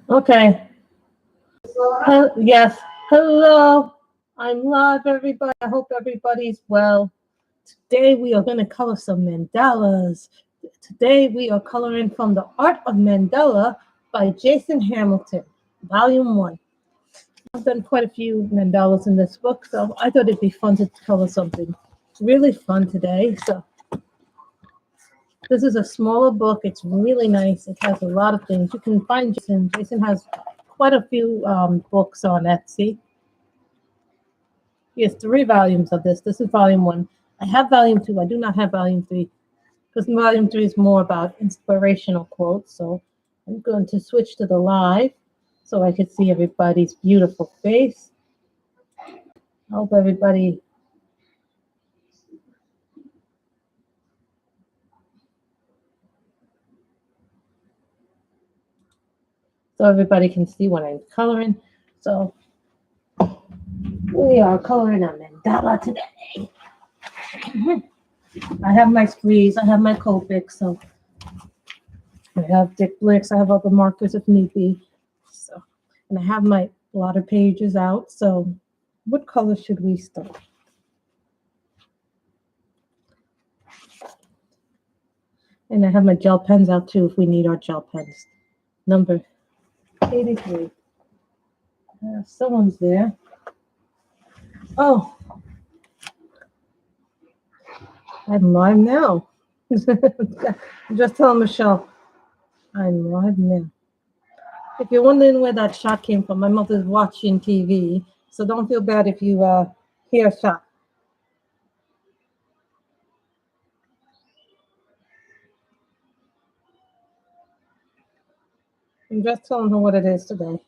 Okay. Yes. Hello. I'm live, everybody. I hope everybody's well. Today we are going to color some mandalas. Today we are coloring from The Art of Mandala by Jason Hamilton, Volume 1. I've done quite a few mandalas in this book, so I thought it'd be fun to color something really fun today. So this is a smaller book. It's really nice. It has a lot of things. You can find Jason. Jason has quite a few books on Etsy. He has 3 volumes of this. This is volume 1. I have volume 2. I do not have volume 3 because volume 3 is more about inspirational quotes. So I'm going to switch to the live so I can see everybody's beautiful face. I hope everybody can see what I'm coloring. So we are coloring a mandala today. I have my sprees, I have my Copics, so I have Dick Blicks, I have other markers if need be. So, and I have my blotter pages out. So, what color should we start? And I have my gel pens out too if we need our gel pens. Number 83. Someone's there. Oh, I'm live now. Just tell Michelle I'm live now. If you're wondering where that shot came from, my mother's watching TV, so don't feel bad if you hear a shot. I'm just telling her what it is today.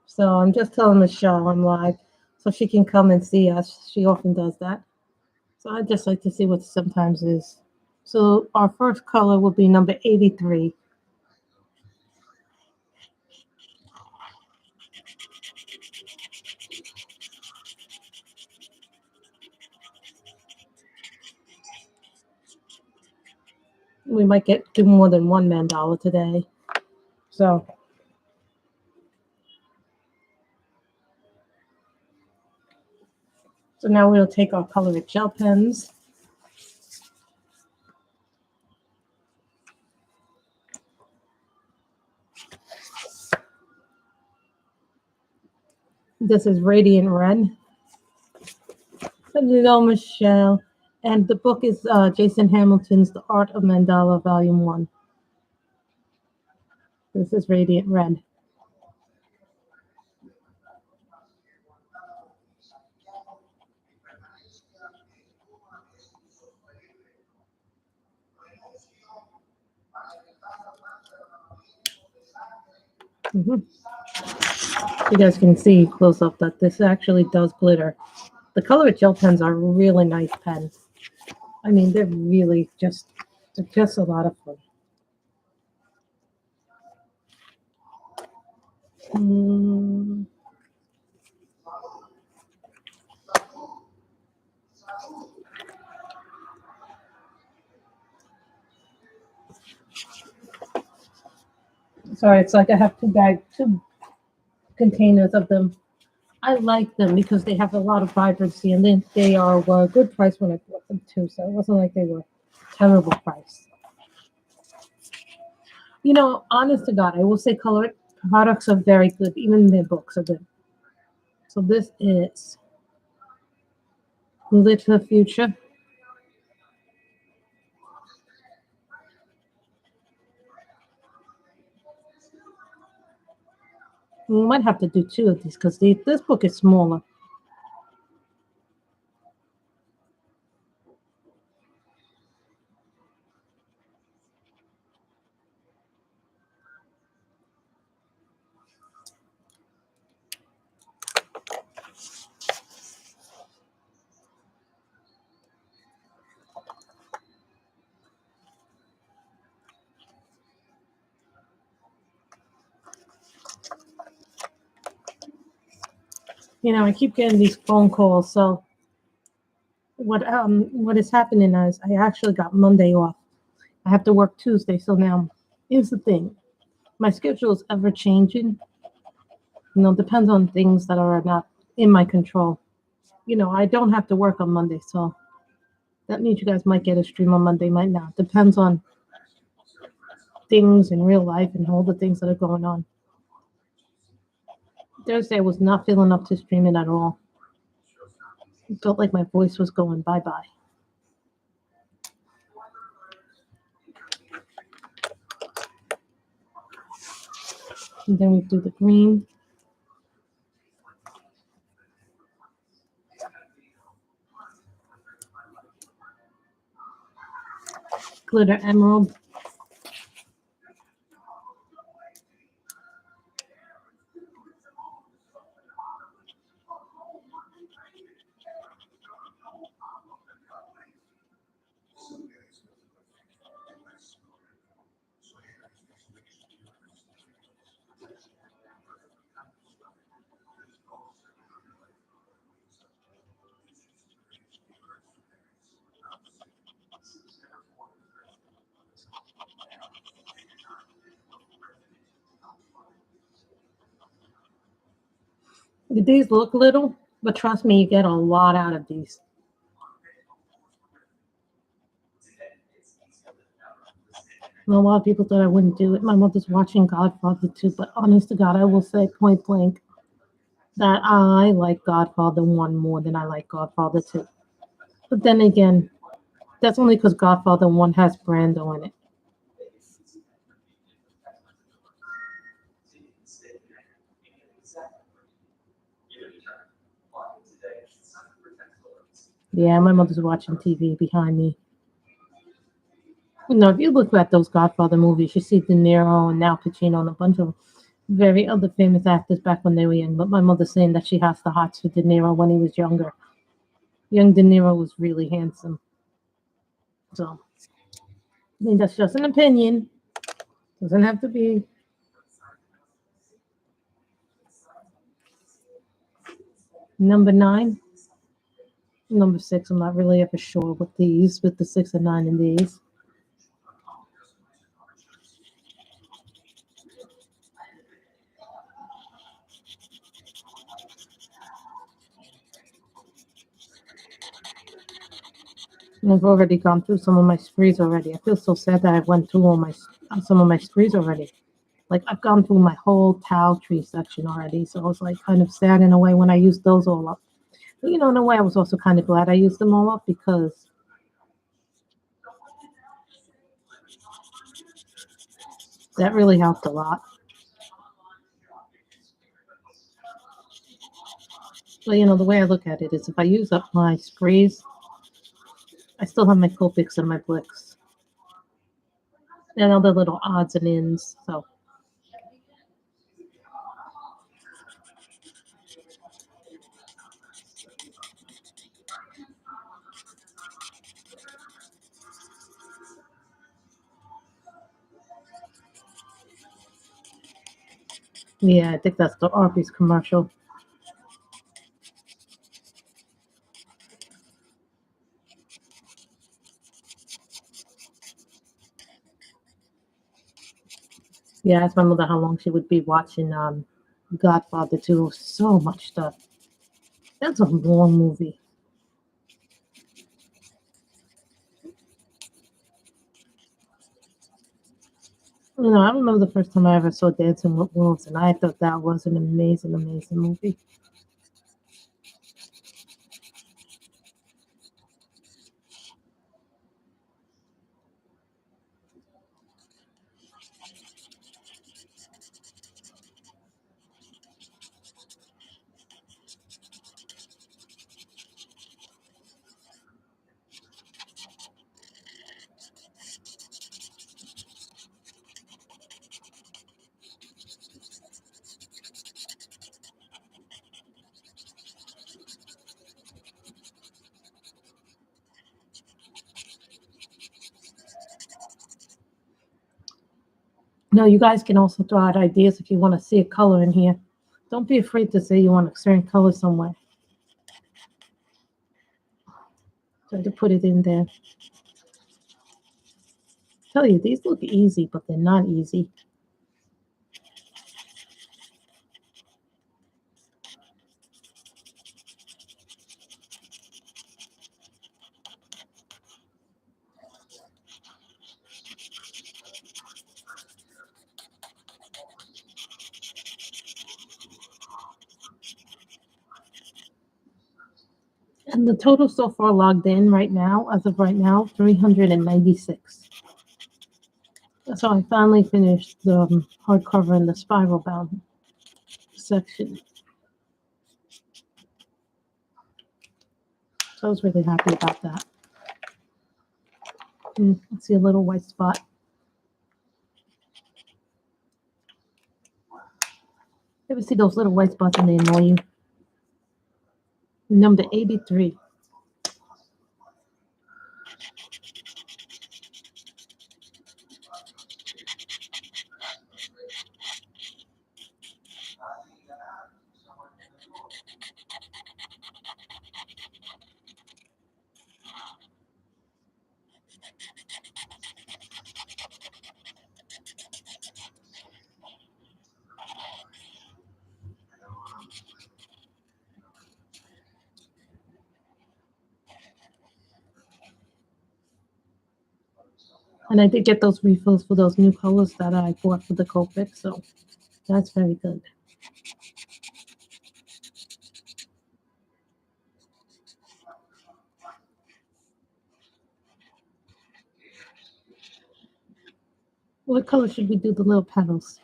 So I'm just telling Michelle I'm live so she can come and see us. She often does that. So I just like to see what sometimes is. So our first color will be number 83. We might do more than one mandala today. So now we'll take our colored gel pens. This is Radiant Red. Hello, Michelle. And the book is Jason Hamilton's The Art of Mandala, Volume 1. This is Radiant Red. You guys can see close up that this actually does glitter. The colored gel pens are really nice pens. I mean, they're really just a lot of fun. Sorry, it's like I have two containers of them. I like them because they have a lot of vibrancy, and then they are a good price when I bought them too. So it wasn't like they were terrible price. You know, honest to God, I will say colored products are very good. Even their books are good. So this is Glitter Future. We might have to do 2 of these because this book is smaller. You know, I keep getting these phone calls. So what is happening is I actually got Monday off. I have to work Tuesday, so now here's the thing. My schedule is ever changing. Depends on things that are not in my control. I don't have to work on Monday, so that means you guys might get a stream on Monday, might not. Depends on things in real life and all the things that are going on. Thursday I was not feeling up to streaming at all. It felt like my voice was going bye-bye. And then we do the green. Glitter emerald. These look little, but trust me, you get a lot out of these. And a lot of people thought I wouldn't do it. My mother's watching Godfather 2, but honest to God, I will say point blank that I like Godfather 1 more than I like Godfather 2. But then again, that's only because Godfather 1 has Brando in it. Yeah, my mother's watching TV behind me. If you look at those Godfather movies, you see De Niro and Al Pacino and a bunch of very other famous actors back when they were young. But my mother's saying that she has the hots for De Niro when he was younger. Young De Niro was really handsome. So, I mean, that's just an opinion. Doesn't have to be. Number 9. Number 6, I'm not really ever sure with these, with the 6 and 9 in these. And I've already gone through some of my sprees already. I feel so sad that I went through some of my sprees already. Like I've gone through my whole towel tree section already, so I was like kind of sad in a way when I used those all up. But in a way, I was also kind of glad I used them all up because that really helped a lot. But the way I look at it is, if I use up my sprays, I still have my Copics and my Blicks and all the little odds and ends. So. Yeah, I think that's the Arby's commercial. Yeah, I asked my mother how long she would be watching Godfather 2. So much stuff. That's a long movie. I remember the first time I ever saw Dancing with Wolves, and I thought that was an amazing, amazing movie. No, you guys can also throw out ideas if you want to see a color in here. Don't be afraid to say you want a certain color somewhere. Try to put it in there. tell you, these look easy, but they're not easy. And the total so far logged in right now, as of right now, 396. So I finally finished the hardcover and the spiral bound section. So I was really happy about that. I see a little white spot. Ever see those little white spots and they annoy you? Number 83. And I did get those refills for those new colors that I bought for the Copic, so that's very good. What color should we do the little petals?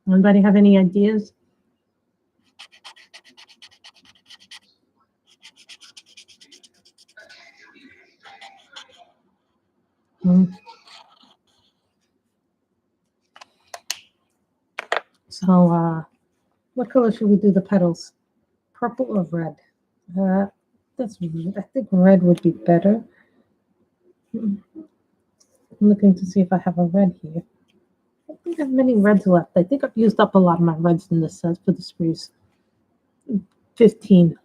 Anybody have any ideas? So, what color should we do the petals? Purple or red? I think red would be better. I'm looking to see if I have a red here. I don't think I have many reds left. I think I've used up a lot of my reds in this set for the spruce. 15.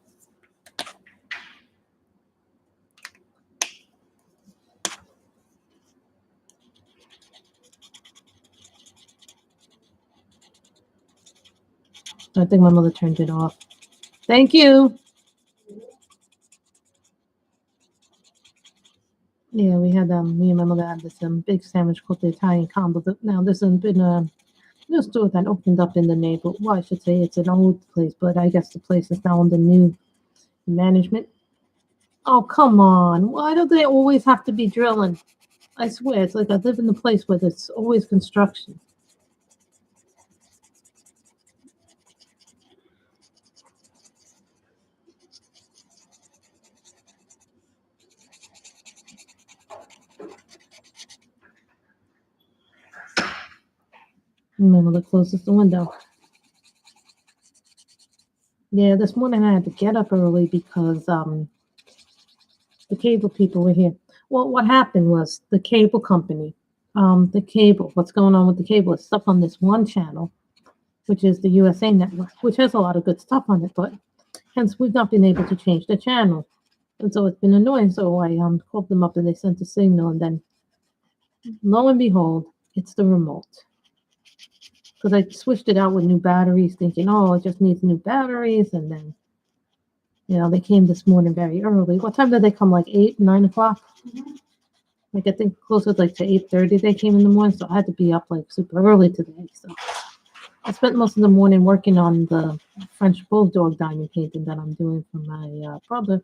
I think my mother turned it off. Thank you. Yeah, we had me and my mother had this big sandwich called the Italian combo. Now this has been a new store that opened up in the neighborhood. Well, I should say it's an old place, but I guess the place is now under new management. Oh, come on. Why do they always have to be drilling? I swear, it's like I live in a place where there's always construction. My mother closes the window. Yeah, this morning I had to get up early because the cable people were here. Well, what happened was the cable company, what's going on with the cable is stuff on this one channel, which is the USA network, which has a lot of good stuff on it, but hence we've not been able to change the channel. And so it's been annoying. So I called them up and they sent a signal, and then lo and behold, it's the remote. Because I switched it out with new batteries, thinking, oh, it just needs new batteries. And then, they came this morning very early. What time did they come? Like 8, 9 o'clock? Like I think closer like to 8:30 they came in the morning. So I had to be up like super early today. So I spent most of the morning working on the French Bulldog diamond painting that I'm doing for my brother.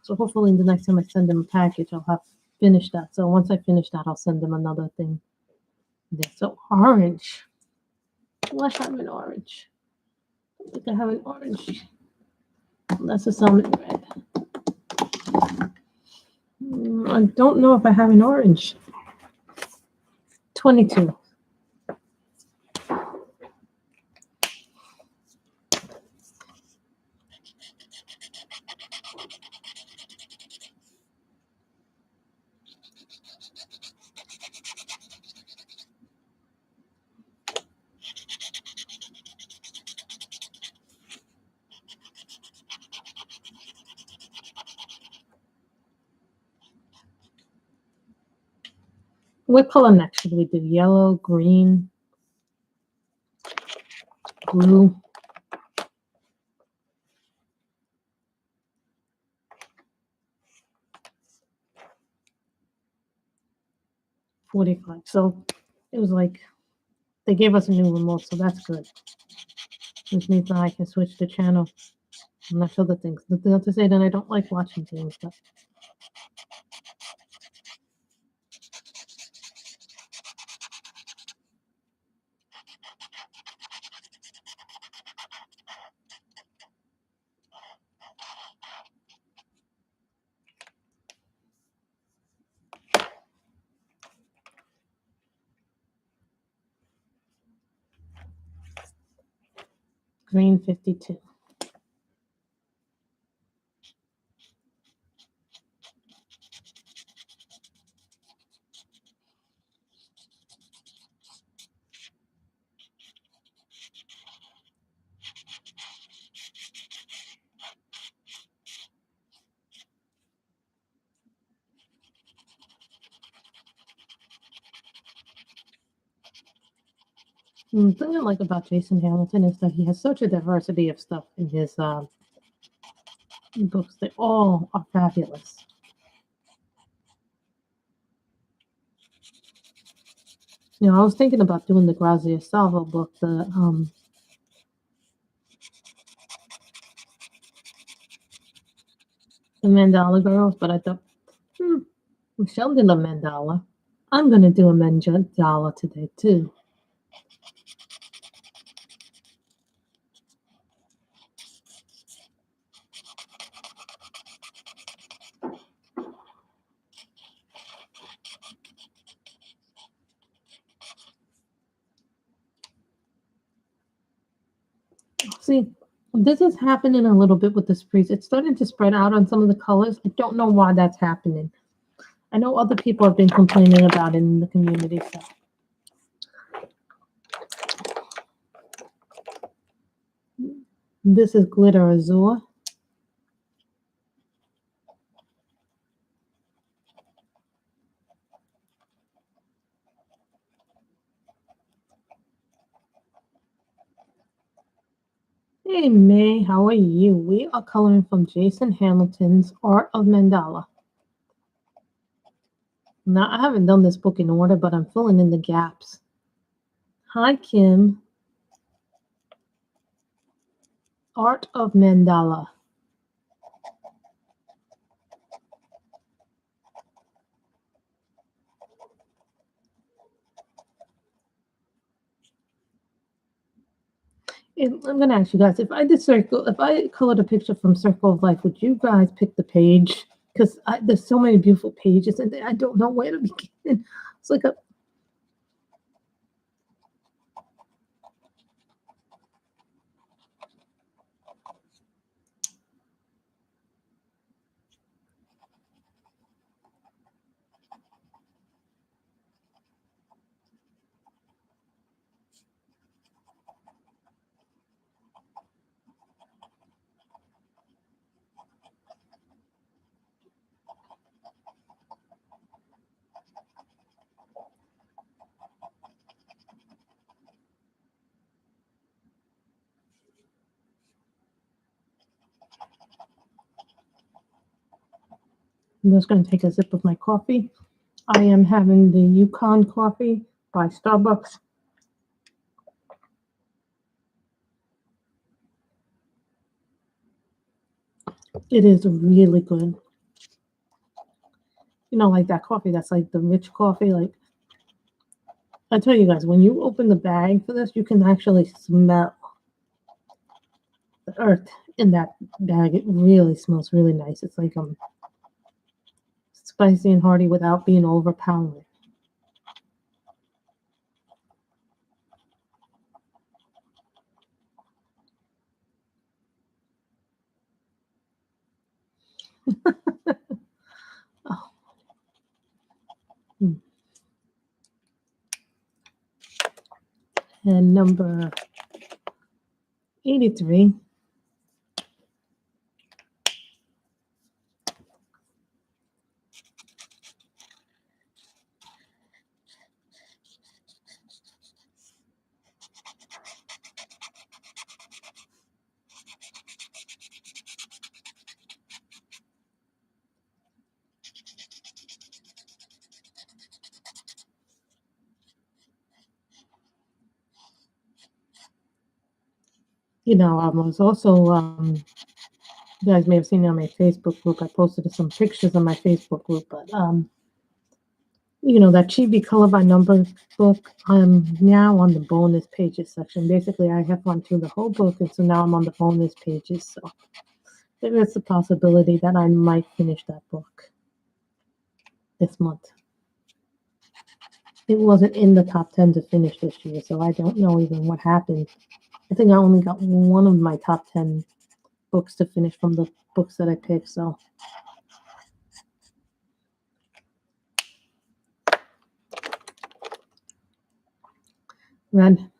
So hopefully the next time I send him a package, I'll have finished that. So once I finish that, I'll send him another thing. Yeah, so orange. Do I have an orange? I think I have an orange. That's a salmon red. I don't know if I have an orange. 22. What color next should we do? Yellow, green, blue. $45. So it was like they gave us a new remote, so that's good. Which means now I can switch the channel. I'm not sure the things. Not to say that I don't like watching things, but green 52. The thing I like about Jason Hamilton is that he has such a diversity of stuff in his books. They all are fabulous. You know, I was thinking about doing the Grazia Salvo book, the Mandala Girls, but I thought, Michelle did a mandala. I'm going to do a mandala today, too. See, this is happening a little bit with the sprees. It's starting to spread out on some of the colors. I don't know why that's happening. I know other people have been complaining about it in the community. So. This is Glitter Azure. Hey May, how are you? We are coloring from Jason Hamilton's Art of Mandala. Now, I haven't done this book in order, but I'm filling in the gaps. Hi, Kim. Art of Mandala. I'm going to ask you guys, if I colored a picture from Circle of Life, would you guys pick the page? Because there's so many beautiful pages, and I don't know where to begin. It's like a... I'm just going to take a sip of my coffee. I am having the Yukon coffee by Starbucks. It is really good. You know, like that coffee, that's like the rich coffee. Like, I tell you guys, when you open the bag for this, you can actually smell the earth in that bag. It really smells really nice. It's like spicy and hearty without being overpowering. Oh. And number 83. I was also, you guys may have seen it on my Facebook group. I posted some pictures on my Facebook group, but that Chibi Color by Number book, I'm now on the bonus pages section. Basically, I have gone through the whole book, and so now I'm on the bonus pages. So there is a possibility that I might finish that book this month. It wasn't in the top 10 to finish this year, so I don't know even what happened. I think I only got one of my top 10 books to finish from the books that I picked, so. Red.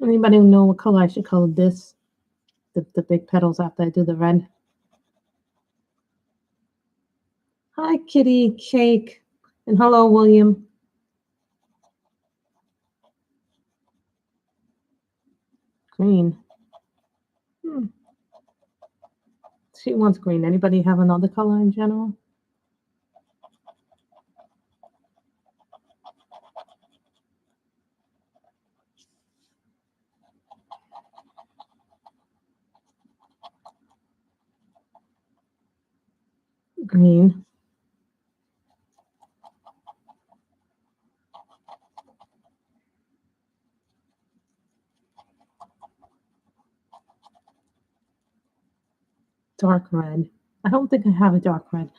Anybody know what color I should color this? The big petals after I do the red. Hi, Kitty Cake. And hello, William. Green. She wants green. Anybody have another color in general? Green. Dark red. I don't think I have a dark red.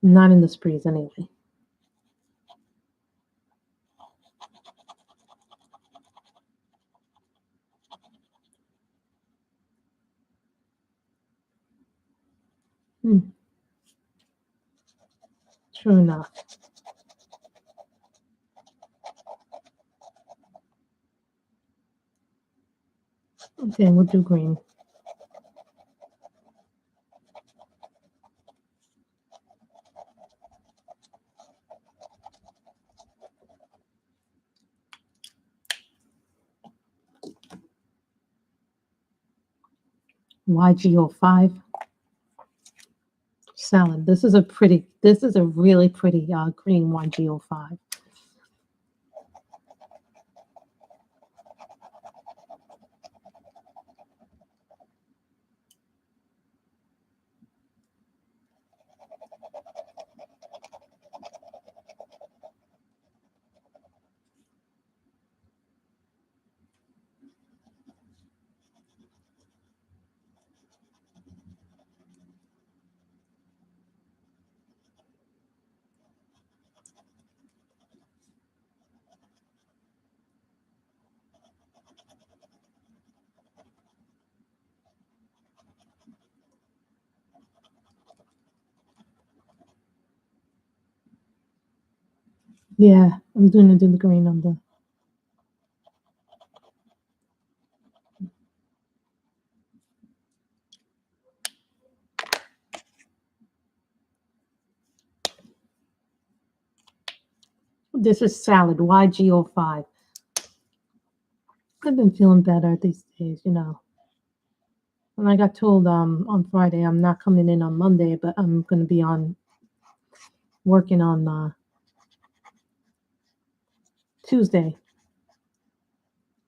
Not in the sprees anyway. True enough. Okay, we'll do green. YGO5. Salad. This is a really pretty green YGO5. Yeah, I'm gonna do the green on the. This is salad, YGO5. I've been feeling better these days, And I got told on Friday I'm not coming in on Monday, but I'm going to be working on Tuesday.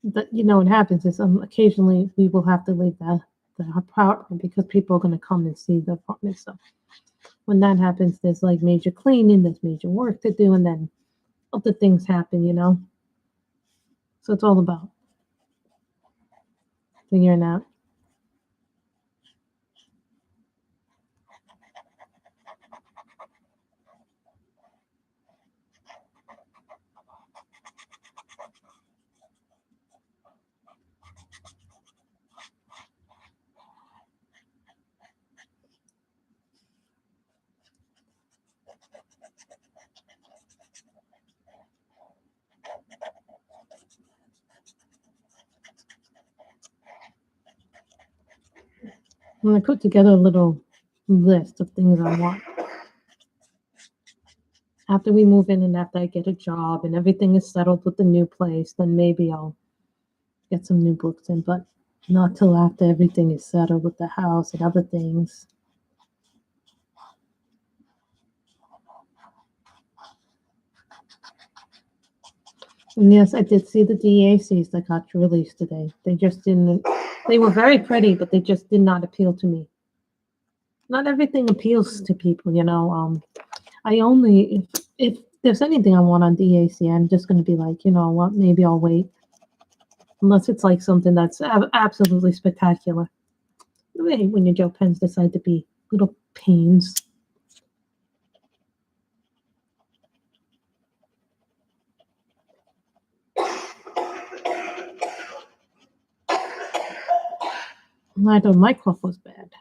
But what happens is occasionally we will have to leave the apartment because people are going to come and see the apartment. So when that happens, there's like major cleaning, there's major work to do, and then other things happen, So it's all about figuring out. I'm going to put together a little list of things I want. After we move in and after I get a job and everything is settled with the new place, then maybe I'll get some new books in, but not till after everything is settled with the house and other things. And yes, I did see the DACs that got released today. They just didn't. They were very pretty, but they just did not appeal to me. Not everything appeals to people, you know. I only if there's anything I want on DAC, I'm just going to be like, you know what, maybe I'll wait. Unless it's like something that's absolutely spectacular. I hate when your gel pens decide to be little pains. Neither my cough was bad.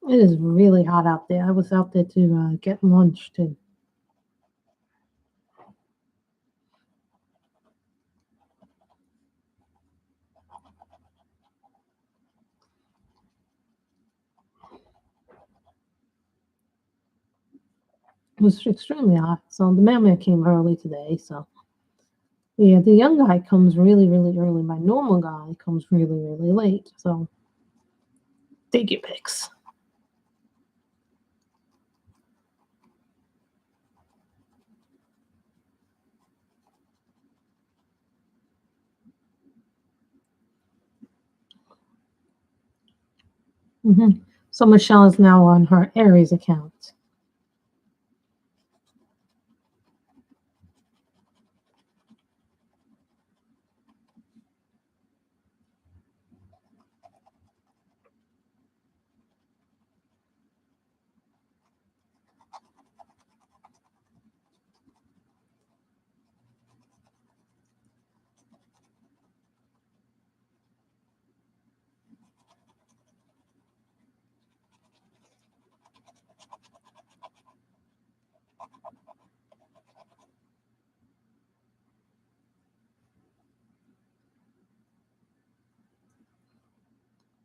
It is really hot out there. I was out there to get lunch too. It was extremely hot. So the mailman came early today. So yeah, the young guy comes really, really early. My normal guy comes really, really late. So take your picks. So Michelle is now on her Aries account.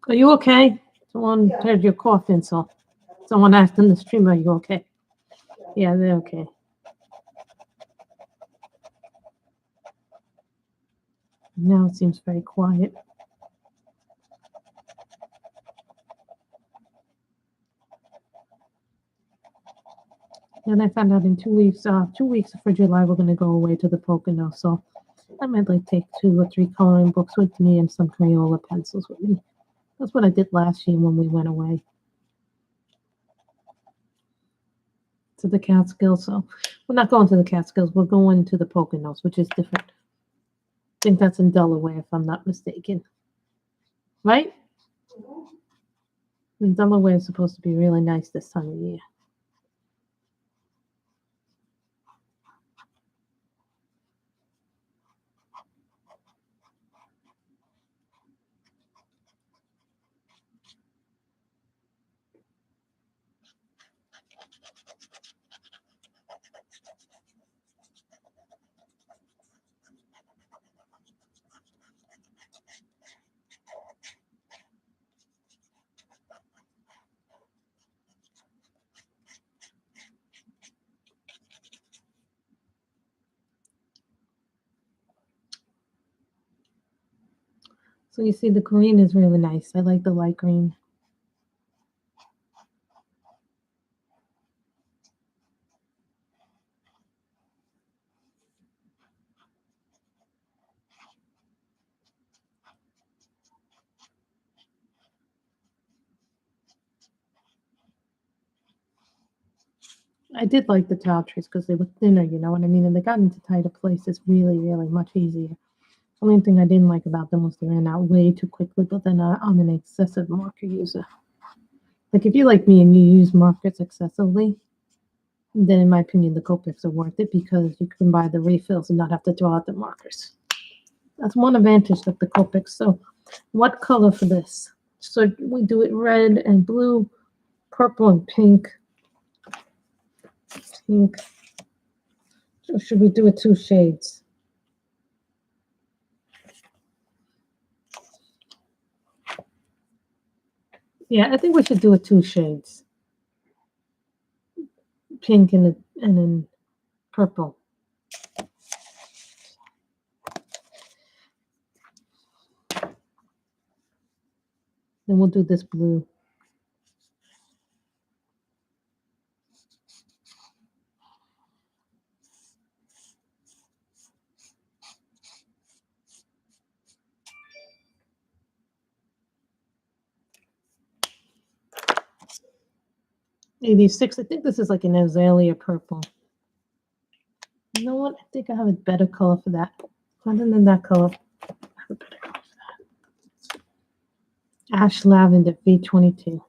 Are you okay? Someone heard you coughing, so someone asked in the stream, are you okay? Yeah, they're okay. Now it seems very quiet. And I found out in 2 weeks for July, we're going to go away to the Pocono. So I might like take 2 or 3 coloring books with me and some Crayola pencils with me. That's what I did last year when we went away to the Catskills. So we're not going to the Catskills. We're going to the Poconos, which is different. I think that's in Delaware, if I'm not mistaken. Right? And Delaware is supposed to be really nice this time of year. So you see the green is really nice. I like the light green. I did like the tile trees because they were thinner, you know what I mean? And they got into tighter places really, really much easier. Only thing I didn't like about them was they ran out way too quickly, but then I'm an excessive marker user. Like if you're like me and you use markers excessively, then in my opinion the Copics are worth it because you can buy the refills and not have to throw out the markers. That's one advantage of the Copics. So what color for this? So we do it red and blue, purple and pink. Pink. Or should we do it 2 shades? Yeah, I think we should do it 2 shades. Pink and then purple. Then we'll do this blue. 86. I think this is like an azalea purple. You know what? I think I have a better color for that. Other than that color, I have a better color for that. Ash Lavender V22.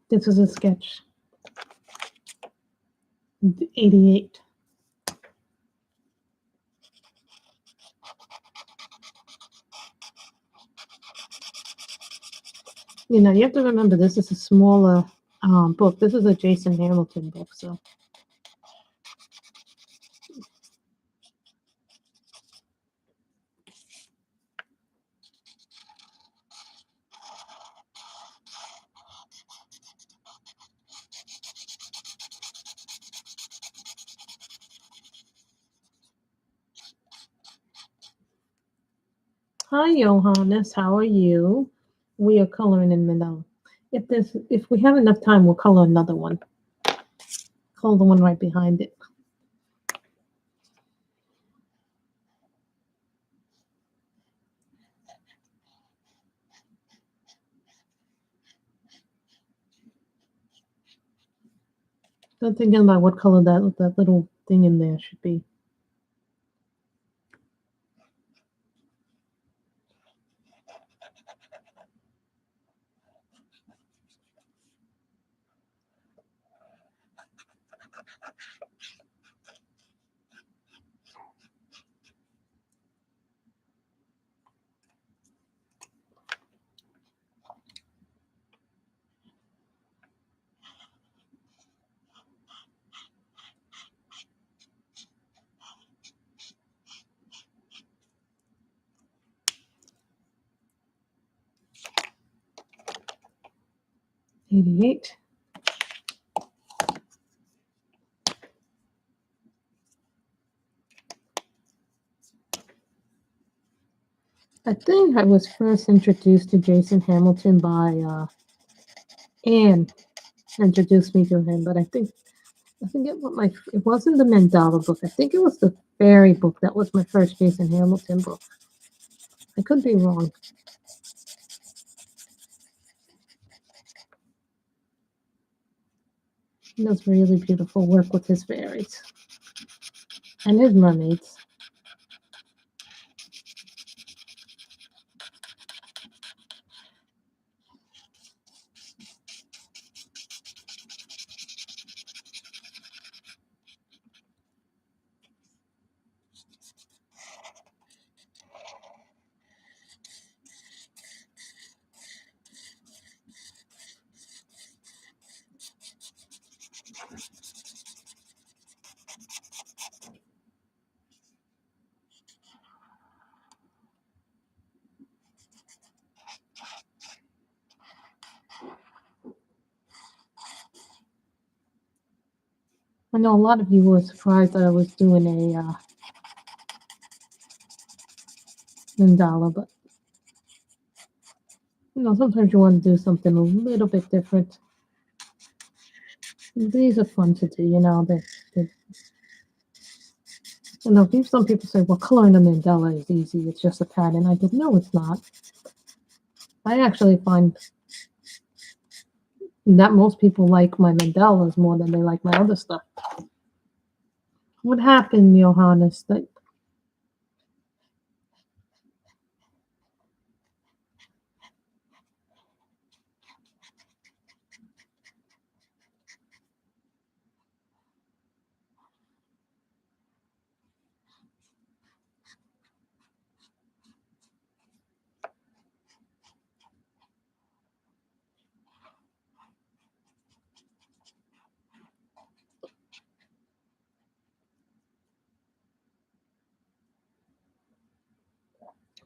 This is a sketch. 88. You know, you have to remember this is a smaller book. This is a Jason Hamilton book, so. Hi, Johannes. How are you? We are coloring in Manila. If we have enough time, we'll color another one. Color the one right behind it. I'm thinking about what color that little thing in there should be. $88. I think I was first introduced to Jason Hamilton by Anne. Introduced me to him, but I forget what it wasn't the Mandala book. I think it was the fairy book. That was my first Jason Hamilton book. I could be wrong. He does really beautiful work with his fairies and his mermaids. I know a lot of you were surprised that I was doing a mandala, but you know, sometimes you want to do something a little bit different. These are fun to do, you know. You know, some people say, well, coloring a mandala is easy. It's just a pattern. I said, no, it's not. I actually find that most people like my mandalas more than they like my other stuff. What happened, Johannes?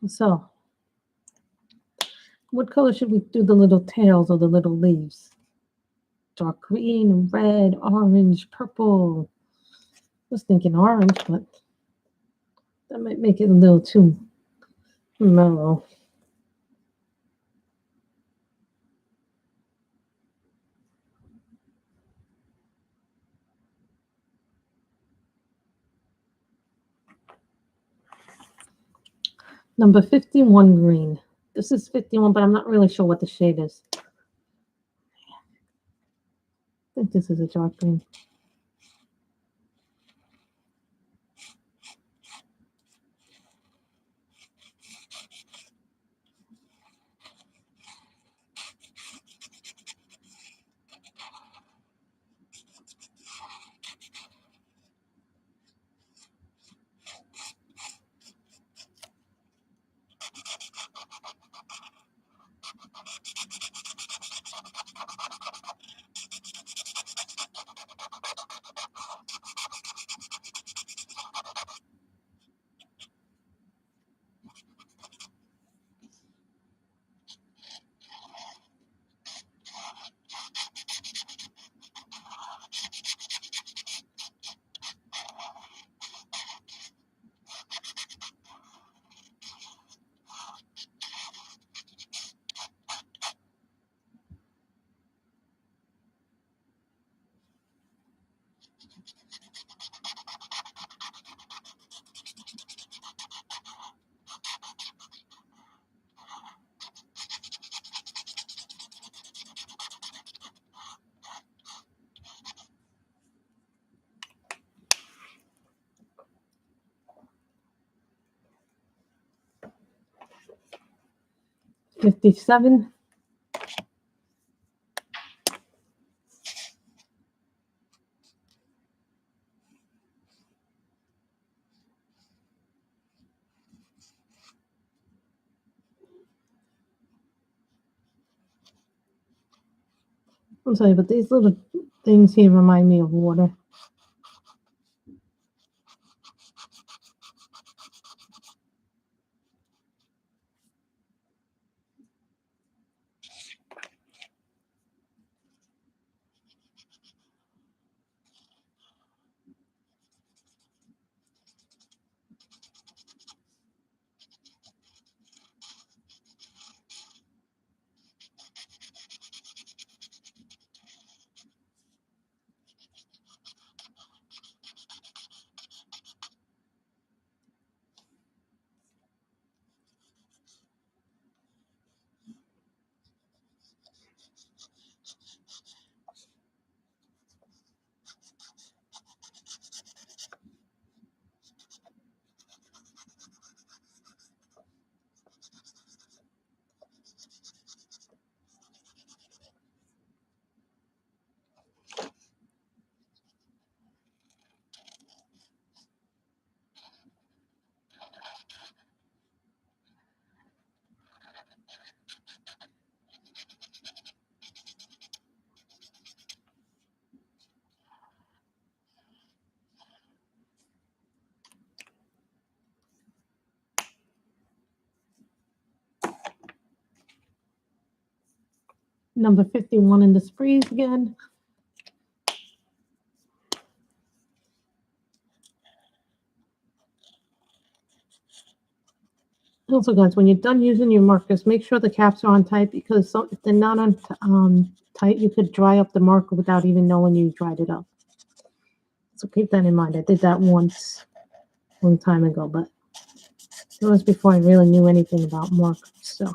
So, what color should we do the little tails or the little leaves? Dark green, red, orange, purple. I was thinking orange, but that might make it a little too mellow. Number 51 green. This is 51, but I'm not really sure what the shade is. I think this is a dark green. $57. I'm sorry, but these little things here remind me of water. Number 51 in the sprees again. Also, guys, when you're done using your markers, make sure the caps are on tight, because if they're not on tight, you could dry up the marker without even knowing you dried it up. So keep that in mind. I did that once, a long time ago, but it was before I really knew anything about markers. So.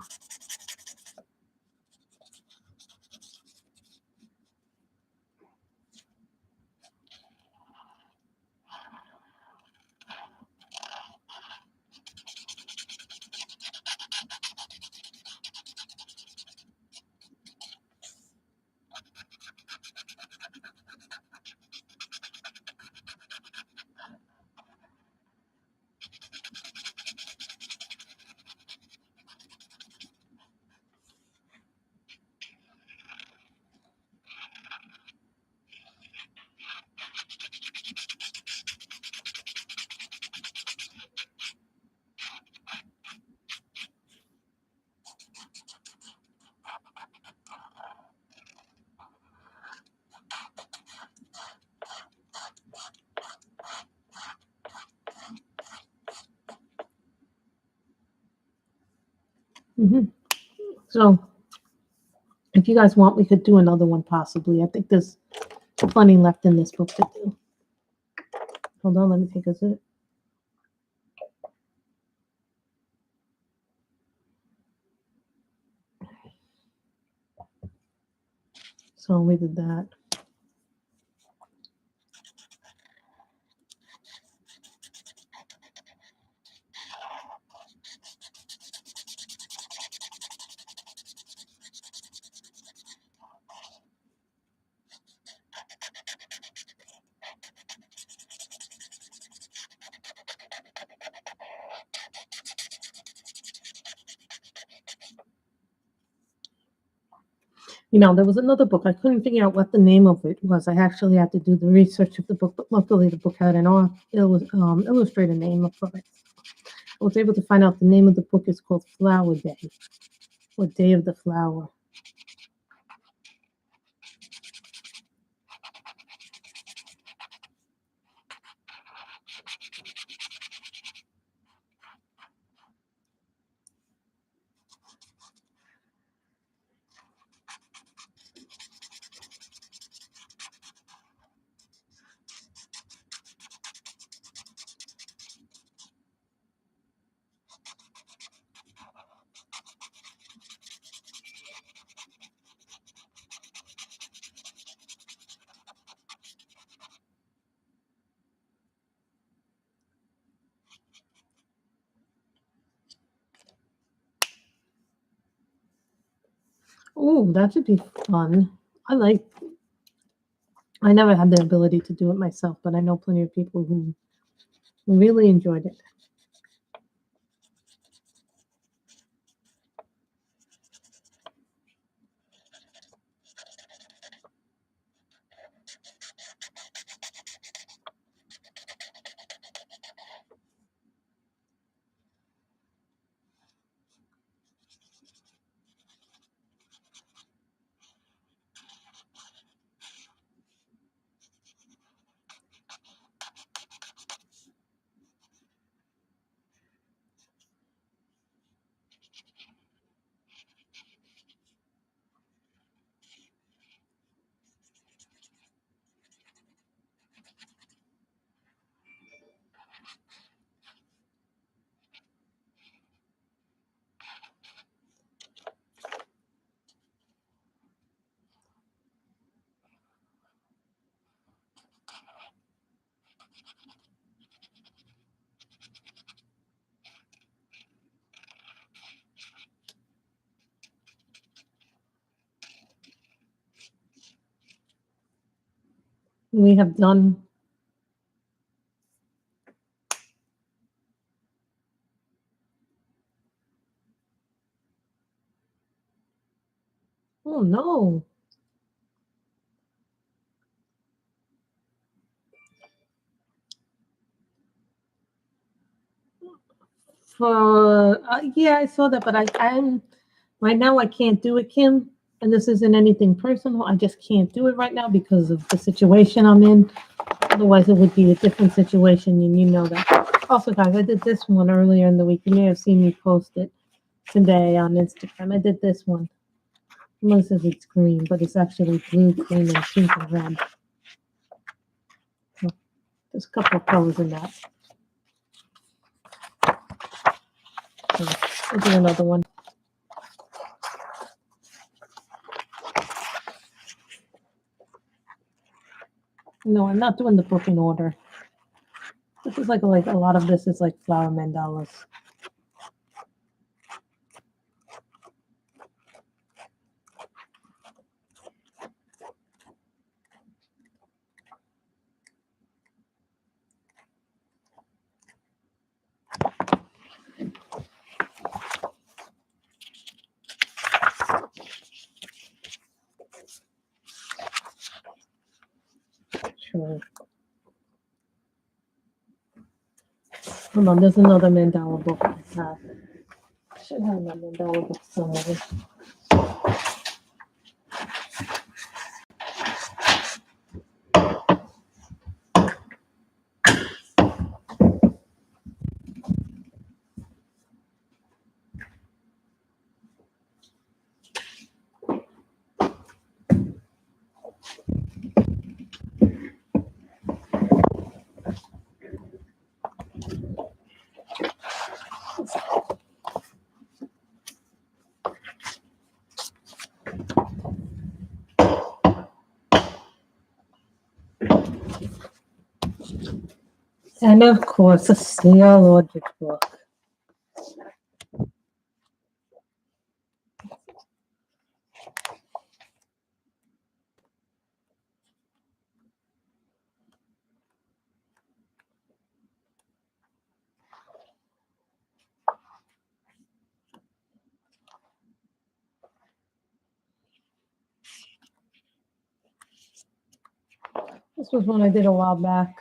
So, if you guys want, we could do another one possibly. I think there's plenty left in this book to do. Hold on, let me take a sip. So we did that. You know, there was another book. I couldn't figure out what the name of it was. I actually had to do the research of the book, but luckily the book had an illustrated name for it. I was able to find out the name of the book is called Flower Day, or Day of the Flower. Oh, that should be fun. I never had the ability to do it myself, but I know plenty of people who really enjoyed it. We have done. Oh no. Yeah, I saw that, but I'm right now I can't do it, Kim. And this isn't anything personal. I just can't do it right now because of the situation I'm in. Otherwise, it would be a different situation, and you know that. Also, guys, I did this one earlier in the week. You may have seen me post it today on Instagram. I did this one. Most of it's green, but it's actually blue, green, and pink and red. So there's a couple of colors in that. So I'll do another one. No, I'm not doing the book in order. This is like a lot of this is like flower mandalas. Sure. Hold on, there's another mandala book I have. I should have my mandala book somewhere. And of course, a Seal Logic book. This was one I did a while back.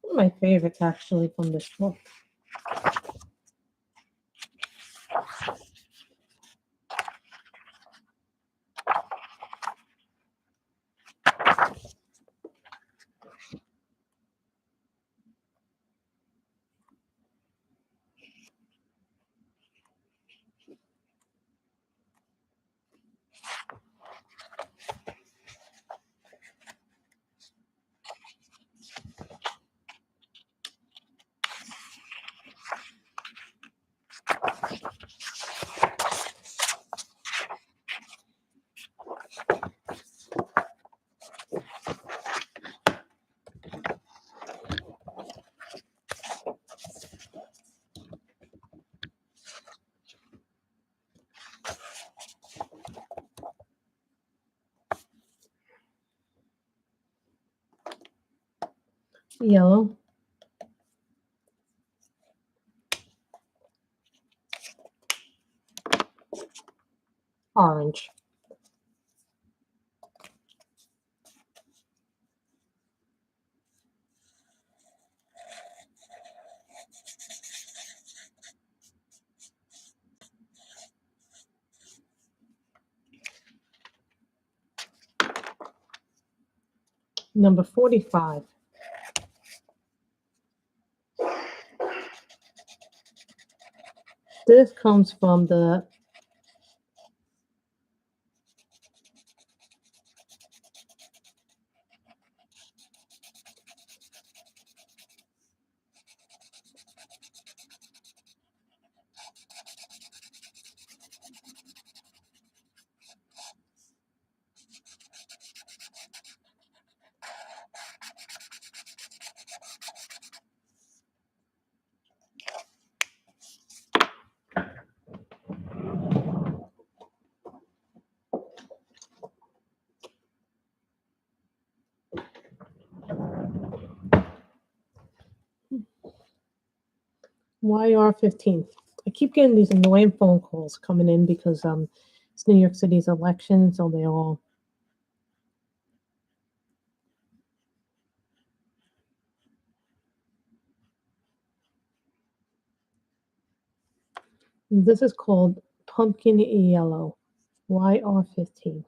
One of my favorites, actually, from this book. Yellow. Orange. Number 45. This comes from the YR15. I keep getting these annoying phone calls coming in because it's New York City's election, so they all. This is called Pumpkin Yellow, YR15.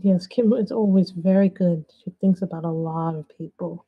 Yes, Kim is always very good. She thinks about a lot of people.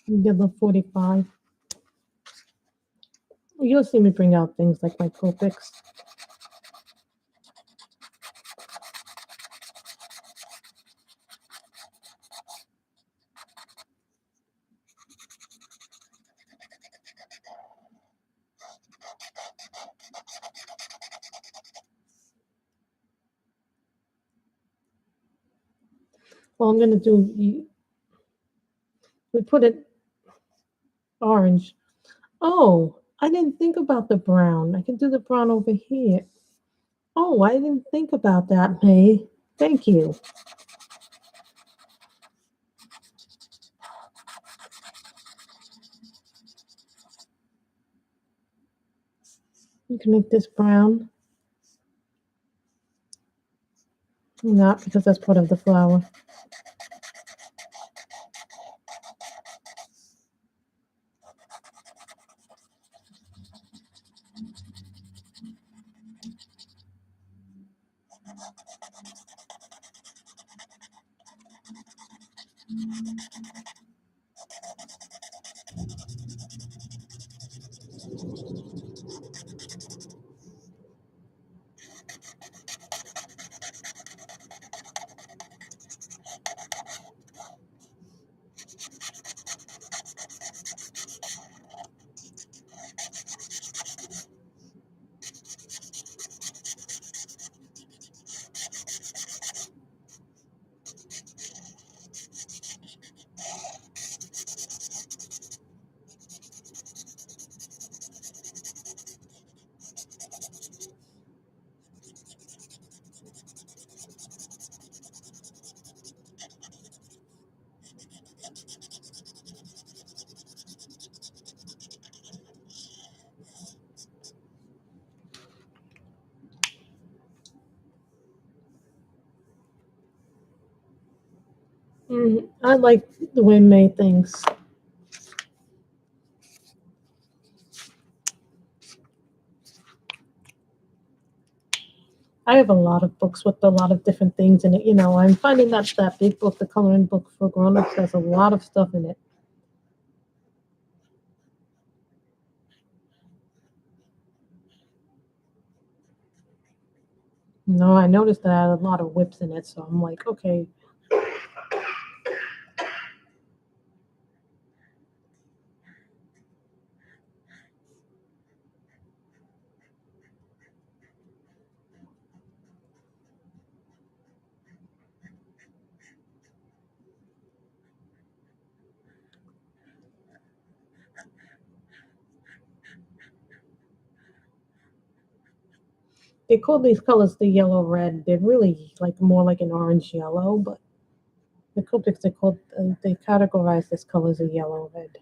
Yellow 45. You'll see me bring out things like my Copics. Well, I'm going to do, we put it orange. Oh, I didn't think about the brown. I can do the brown over here. Oh, I didn't think about that, May. Thank you. You can make this brown. Not because that's part of the flower. I like the way May thinks. I have a lot of books with a lot of different things in it. You know, I'm finding that that big book, the coloring book for grown-ups, has a lot of stuff in it. No, I noticed that I had a lot of whips in it, so I'm like, okay. They call these colors the yellow red. They're really like more like an orange yellow, but the Copics they categorize this color as a yellow red.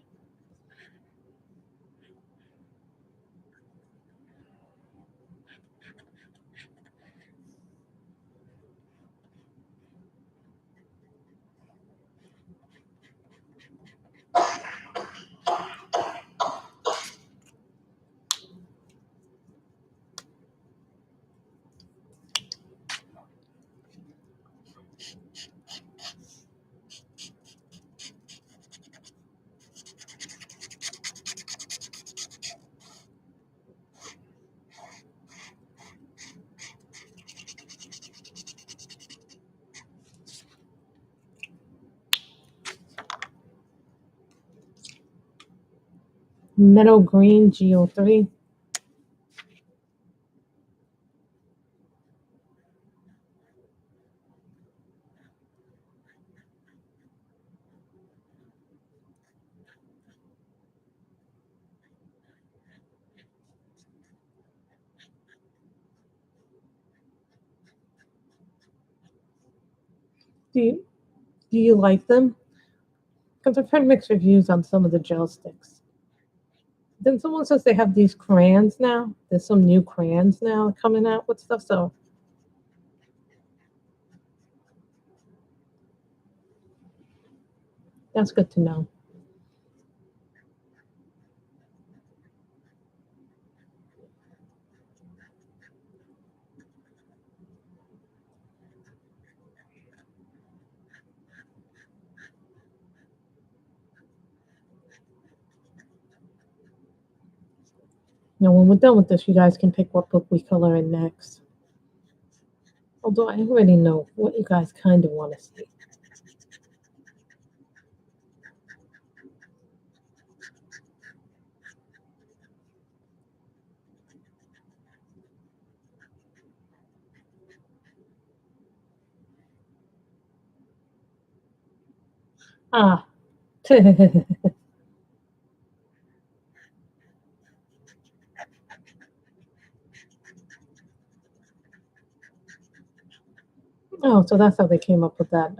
Meadow green GO3. Do you like them? Because I've heard mixed reviews on some of the gel sticks. Then someone says they have these crayons now. There's some new crayons now coming out with stuff, so that's good to know. Now, when we're done with this, you guys can pick what book we color in next. Although I already know what you guys kind of want to see. Ah. Oh, so that's how they came up with that.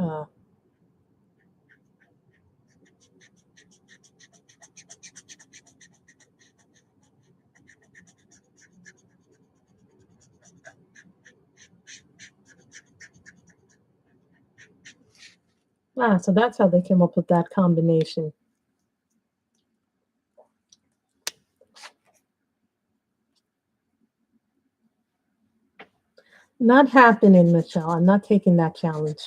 So that's how they came up with that combination. Not happening, Michelle. I'm not taking that challenge.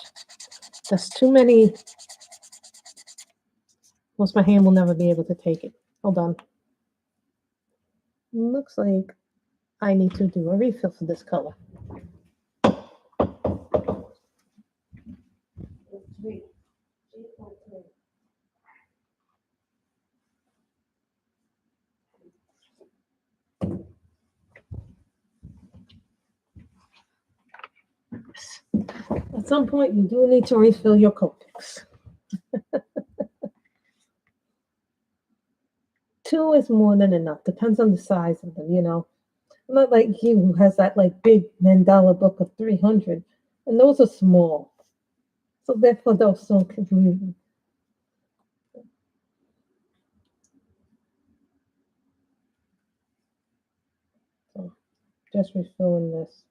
There's too many Most my hand will never be able to take it. Hold on. Looks like I need to do a refill for this color. At some point, you do need to refill your Copics. 2 is more than enough. Depends on the size of them, you know. I'm not like you who has that like big mandala book of 300, and those are small. So therefore, those don't confuse. So just refilling this.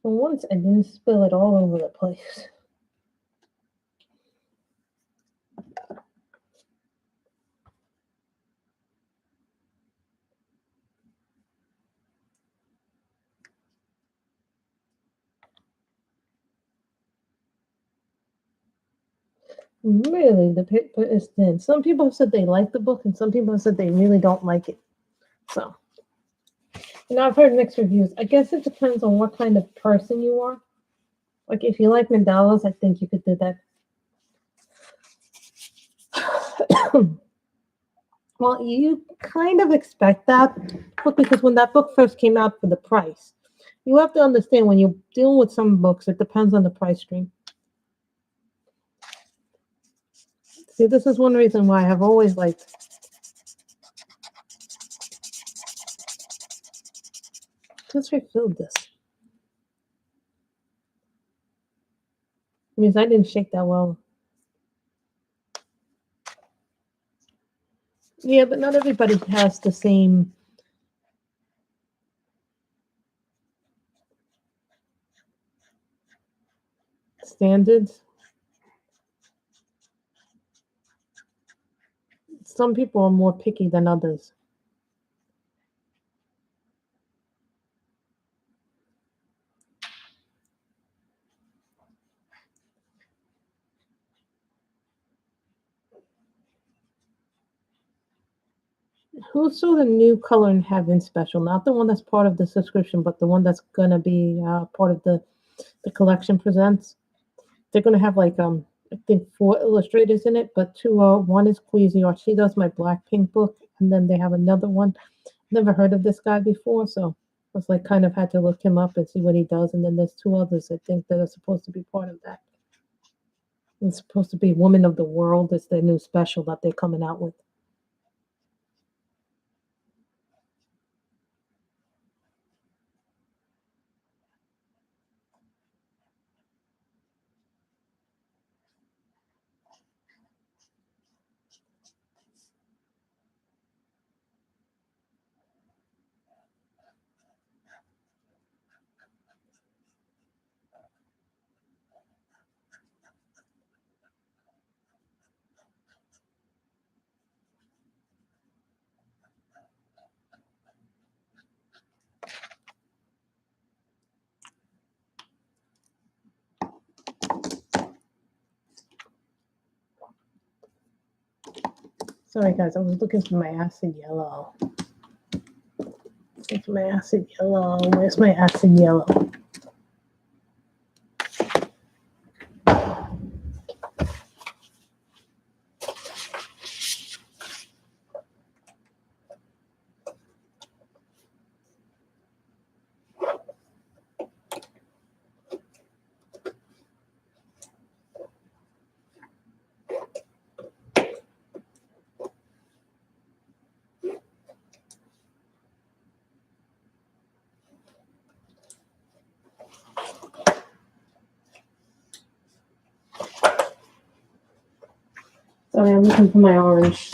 For once, I didn't spill it all over the place. Really, the paper is thin. Some people have said they like the book, and some people have said they really don't like it. So, and I've heard mixed reviews. I guess it depends on what kind of person you are. Like, if you like mandalas, I think you could do that. Well, you kind of expect that, but because when that book first came out for the price, you have to understand when you're dealing with some books, it depends on the price stream. See, this is one reason why I've always liked. Just refilled this. It means I didn't shake that well. Yeah, but not everybody has the same standards. Some people are more picky than others. Who saw the new Color in Heaven special? Not the one that's part of the subscription, but the one that's gonna be part of the collection presents. They're gonna have like I think 4 illustrators in it, but 2 one is Queasy Art. She does my Blackpink book, and then they have another one. Never heard of this guy before, so I was like kind of had to look him up and see what he does. And then there's 2 others I think that are supposed to be part of that. It's supposed to be Woman of the World. It's their new special that they're coming out with. Sorry guys, I was looking for my acid yellow. Looking for my acid yellow. Where's my acid yellow? Sorry, I'm looking for my orange.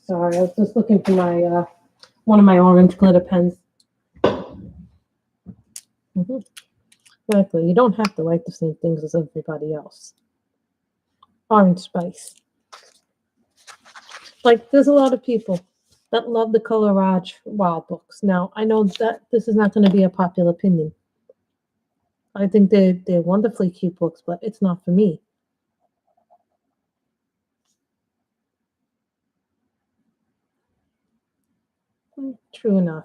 Sorry, I was just looking for my one of my orange glitter pens. Exactly. You don't have to like the same things as everybody else. Orange spice. Like, there's a lot of people that love the Color Raj Wild books. Now, I know that this is not going to be a popular opinion. I think they're wonderfully cute books, but it's not for me. True enough.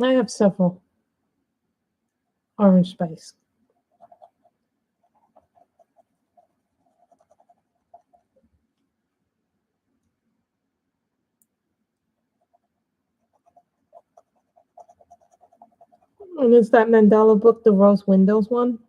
I have several orange spice. And it's that Mandala book, the Rose Windows one.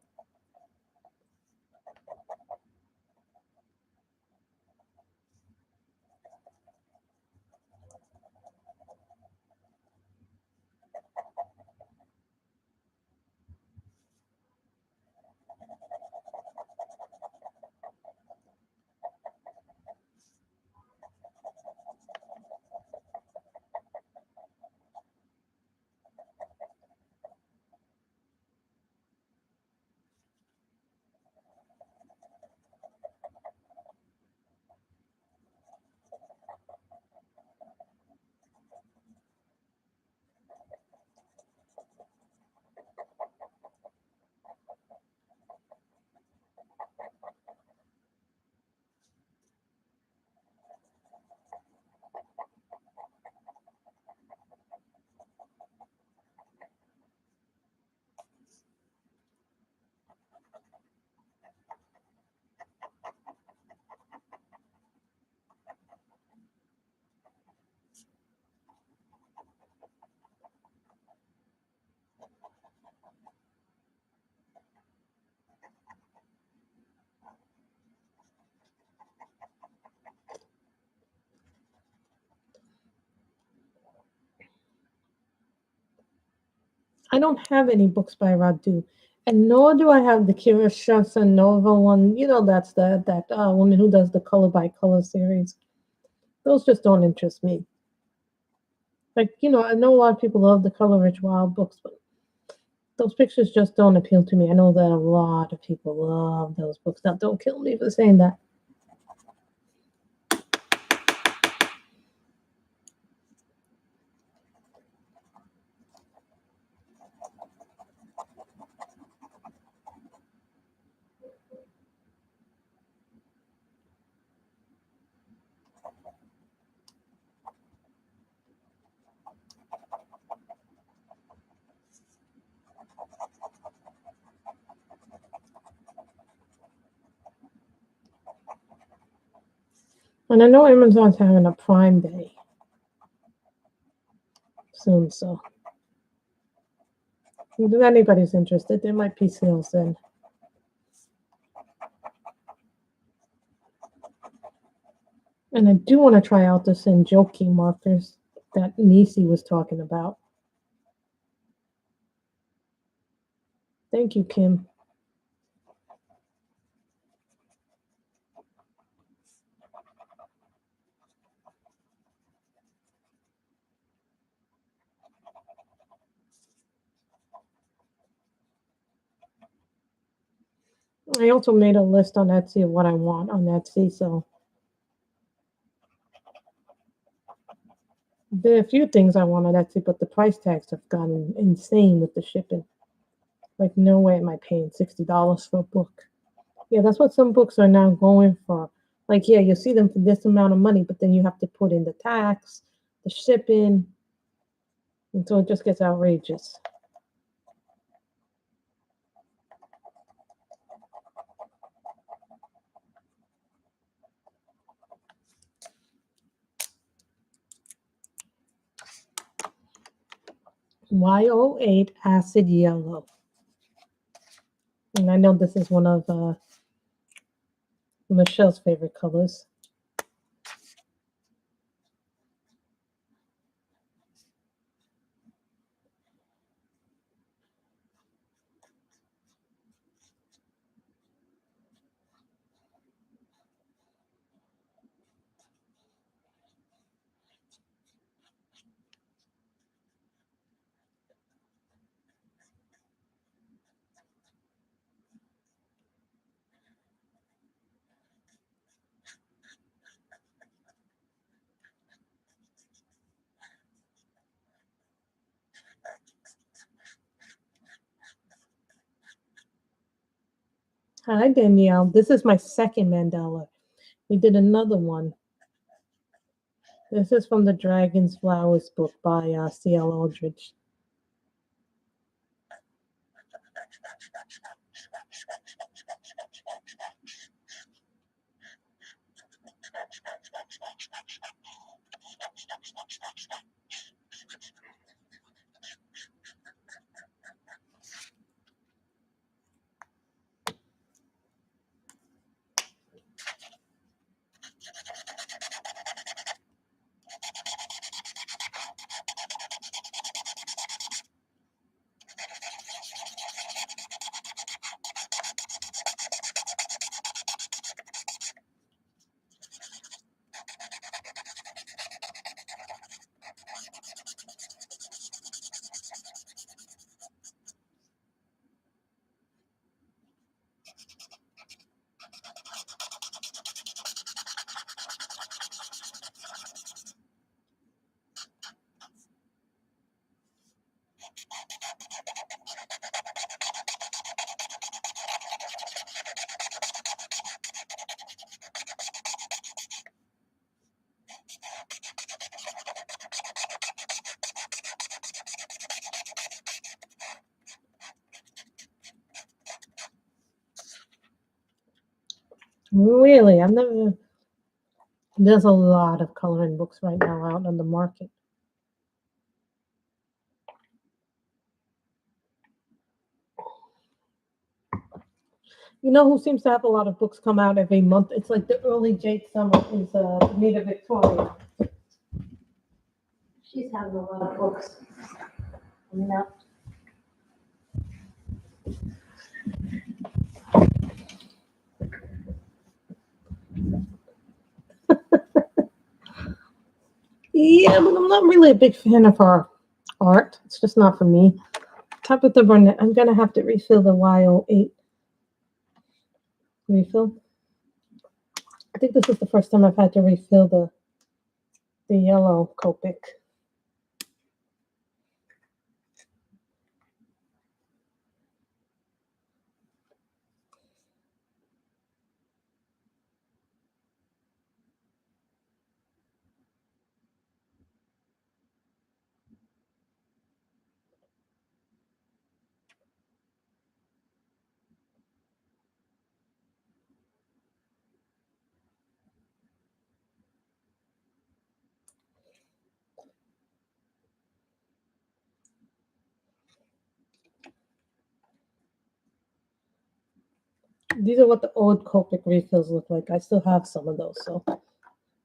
I don't have any books by Radu, and nor do I have the Kirishasa Nova one. You know, that's that woman who does the color by color series. Those just don't interest me. Like, I know a lot of people love the Color Rich Wild books, but those pictures just don't appeal to me. I know that a lot of people love those books. Now, don't kill me for saying that. And I know Amazon's having a Prime Day soon, so if anybody's interested, there might be sales then. And I do want to try out the Senjoki markers that Nisi was talking about. Thank you, Kim. I also made a list on Etsy of what I want on Etsy, so there are a few things I want on Etsy, but the price tags have gone insane with the shipping. Like, no way am I paying $60 for a book. Yeah, that's what some books are now going for. Like, yeah, you see them for this amount of money, but then you have to put in the tax, the shipping, and so it just gets outrageous. Y08 Acid Yellow. And I know this is one of Michelle's favorite colors. Hi, Danielle. This is my second mandala. We did another one. This is from the Dragon's Flowers book by C.L. Aldrich. Really? I've never. There's a lot of coloring books right now out on the market. You know who seems to have a lot of books come out every month? It's like the early Jade Summer is Nita Victoria. She's having a lot of books coming out. Yeah, but I'm not really a big fan of her art. It's just not for me. Tabitha Burnett, I'm gonna have to refill the Y08 refill. I think this is the first time I've had to refill the yellow Copic. These are what the old Copic refills look like. I still have some of those, so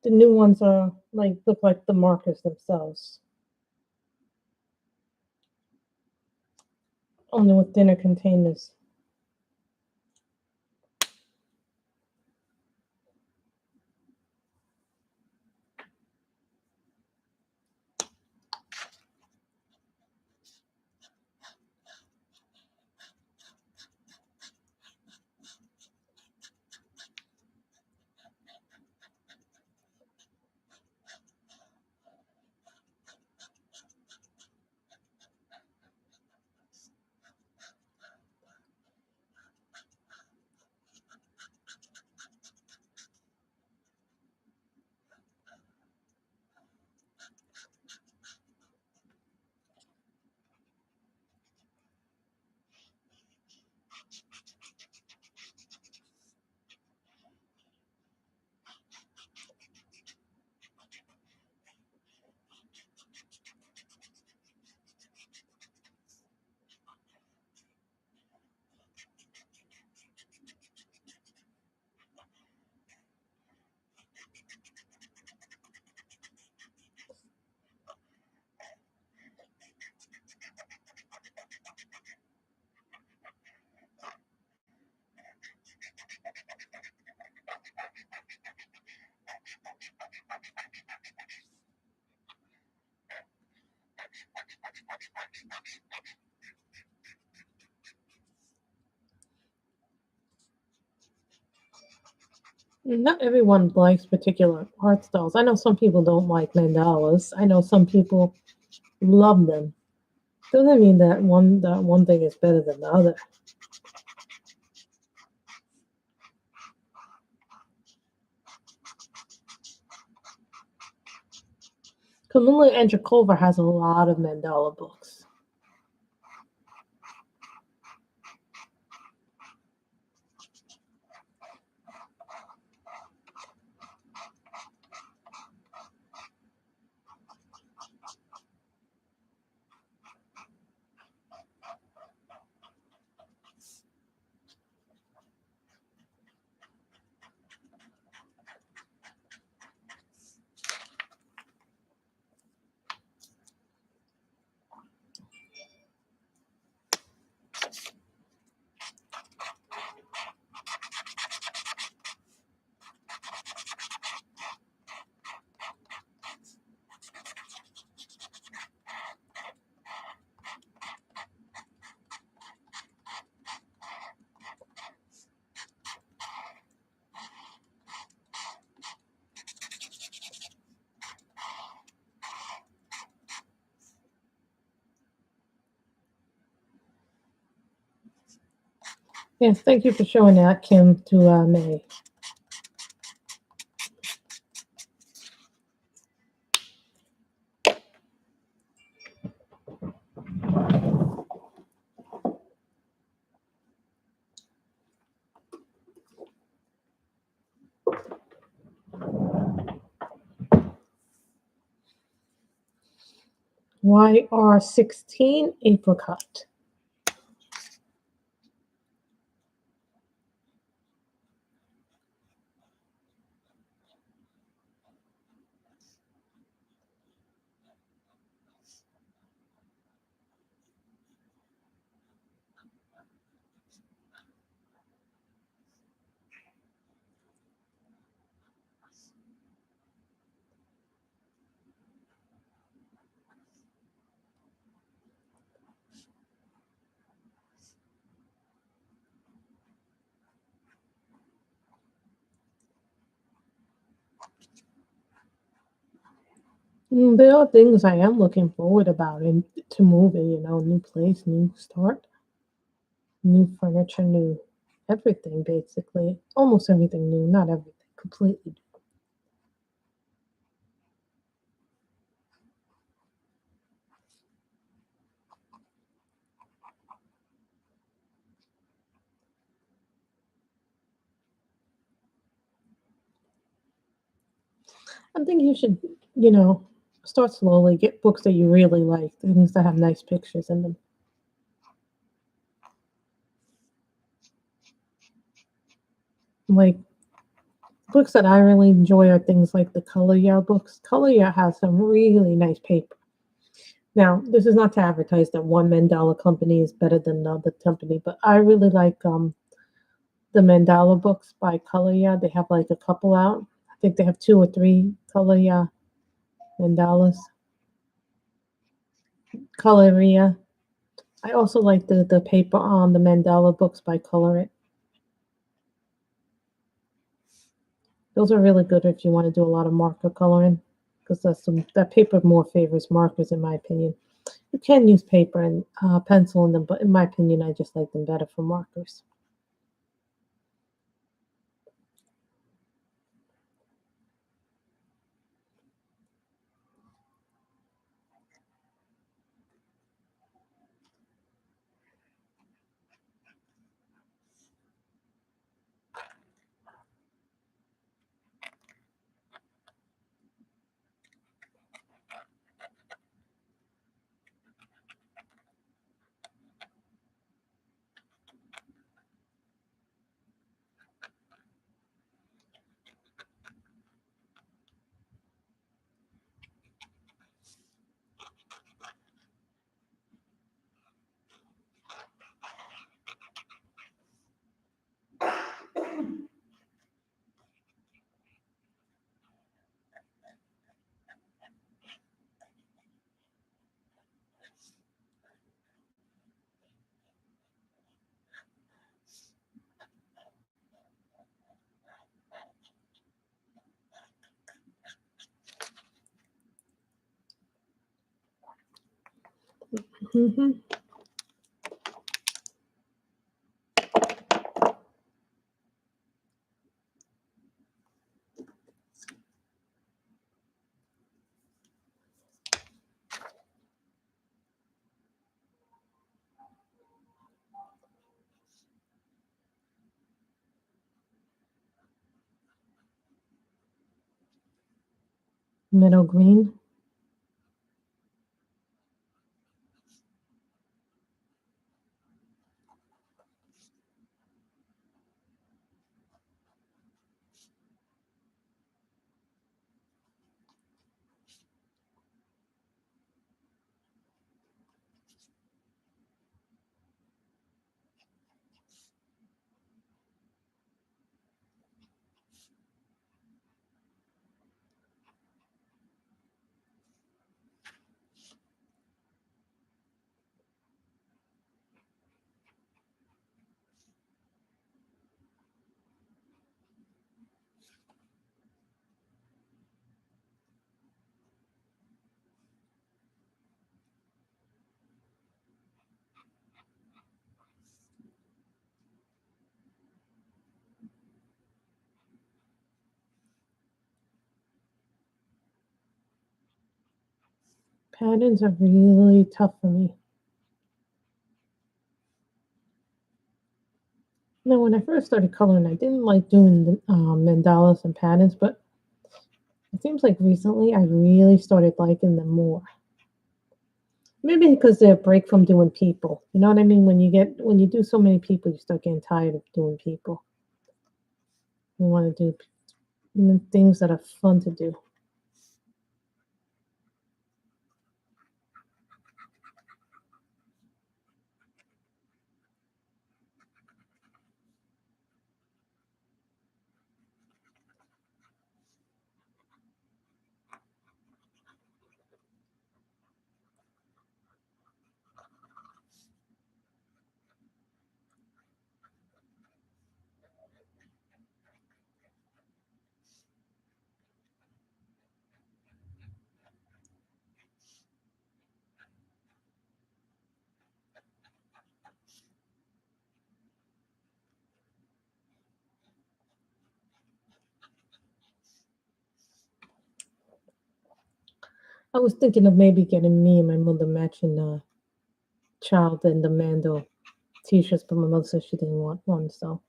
the new ones are like look like the markers themselves. Only with thinner containers. Not everyone likes particular art styles. I know some people don't like mandalas. I know some people love them. Doesn't mean that one thing is better than the other. Camilla Andrakova has a lot of mandala books. Yes, thank you for showing that, Kim, to May. YR16 apricot. There are things I am looking forward about and to moving, new place, new start, new furniture, new everything basically. Almost everything new, not everything, completely. I think you should, you know, start slowly, get books that you really like, things that have nice pictures in them. Like books that I really enjoy are things like the Color Year books. Color Year has some really nice paper. Now, this is not to advertise that one mandala company is better than another company, but I really like the mandala books by Color Year. They have like a couple out. I think they have two or three Color Year mandalas. Color Year. I also like the paper on the mandala books by Color It. Those are really good if you want to do a lot of marker coloring, because that paper more favors markers in my opinion. You can use paper and pencil in them, but in my opinion, I just like them better for markers. Mm-hmm. Middle green. Patterns are really tough for me. Now, when I first started coloring, I didn't like doing the mandalas and patterns, but it seems like recently I really started liking them more. Maybe because they're a break from doing people. You know what I mean? When you do so many people, you start getting tired of doing people. You want to do things that are fun to do. I was thinking of maybe getting me and my mother matching child and the Mando t-shirts, but my mother said she didn't want one, so.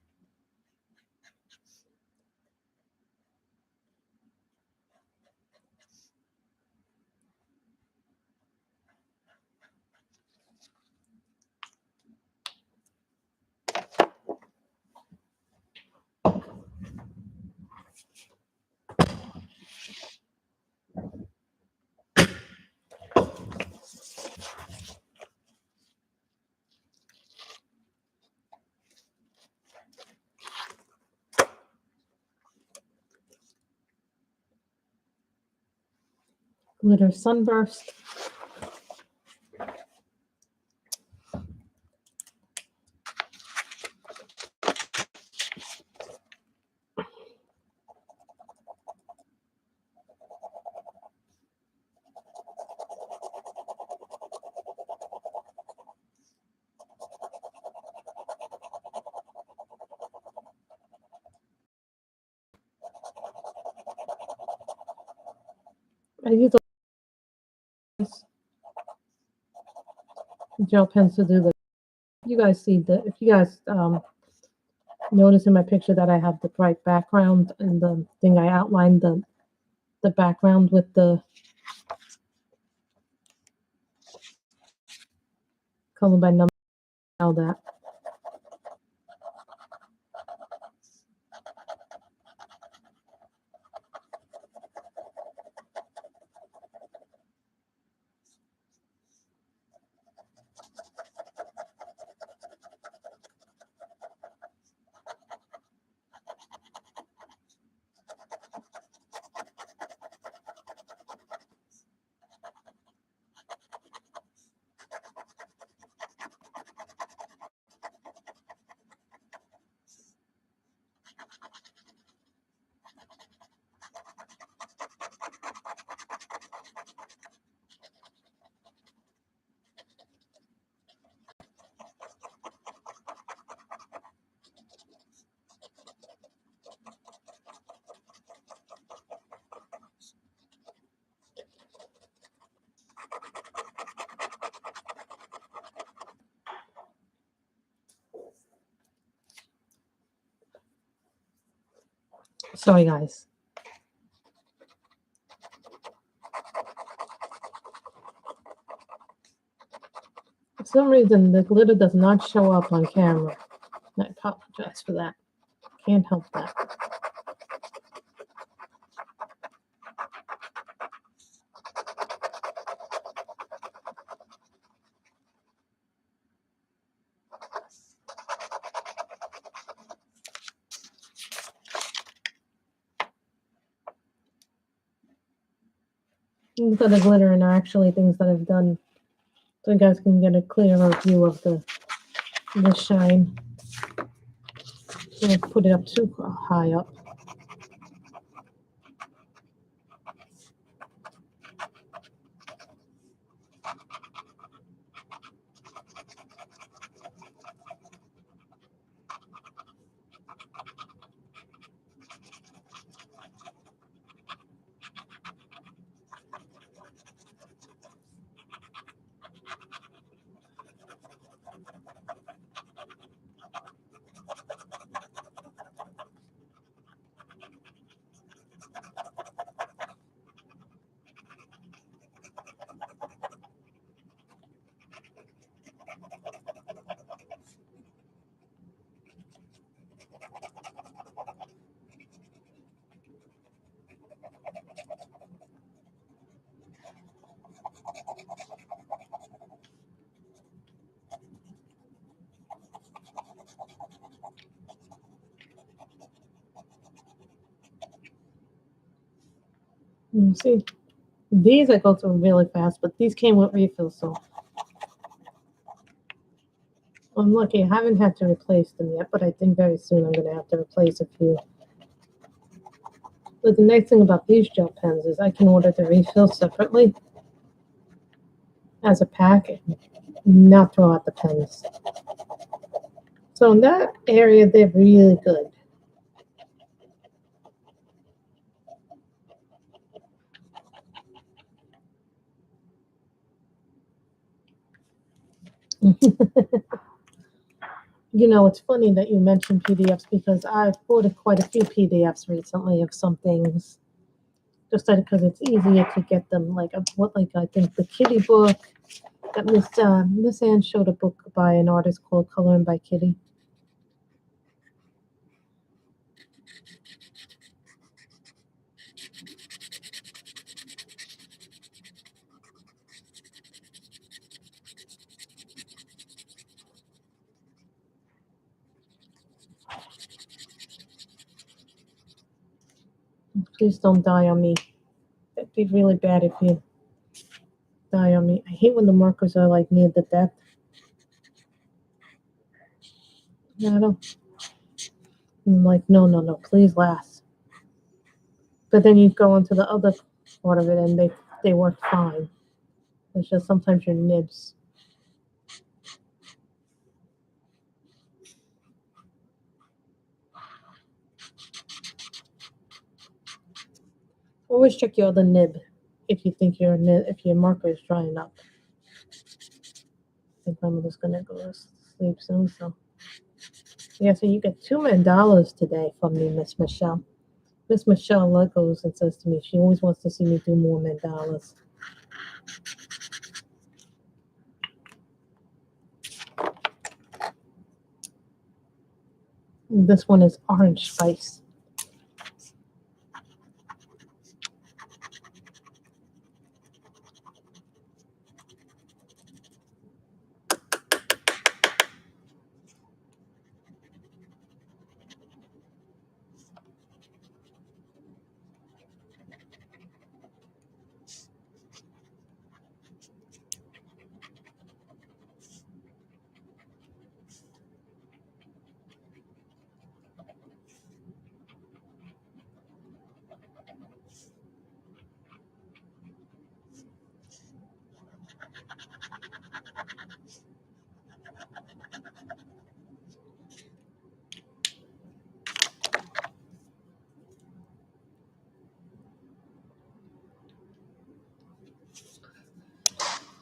Glitter sunburst. I use gel pens to do the. You guys see the. If you guys notice in my picture that I have the bright background and the thing I outlined the background with the color by number. All that. Sorry, guys. For some reason, the glitter does not show up on camera. I apologize for that. Can't help that. Things that are glittering are actually things that I've done, so you guys can get a clearer view of the shine. Don't put it up too high up. You see, these I go through really fast, but these came with refills, so I'm lucky. I haven't had to replace them yet, but I think very soon I'm going to have to replace a few. But the nice thing about these gel pens is I can order the refill separately as a pack and not throw out the pens. So in that area, they're really good. You know, it's funny that you mentioned PDFs because I've bought quite a few PDFs recently of some things. Just because it's easier to get them. Like I think the Kitty book that Miss Ann showed a book by an artist called Coloring by Kitty. Please don't die on me. That'd be really bad if you die on me. I hate when the markers are like near the depth. Yeah, I don't. I'm like, no, please last. But then you go into the other part of it and they work fine. It's just sometimes your nibs. Always check your other nib if you think if your marker is drying up. I think I'm just gonna go to sleep soon. So yeah, so you get 2 mandalas today from me, Miss Michelle. Miss Michelle goes and says to me she always wants to see me do more mandalas. This one is orange spice.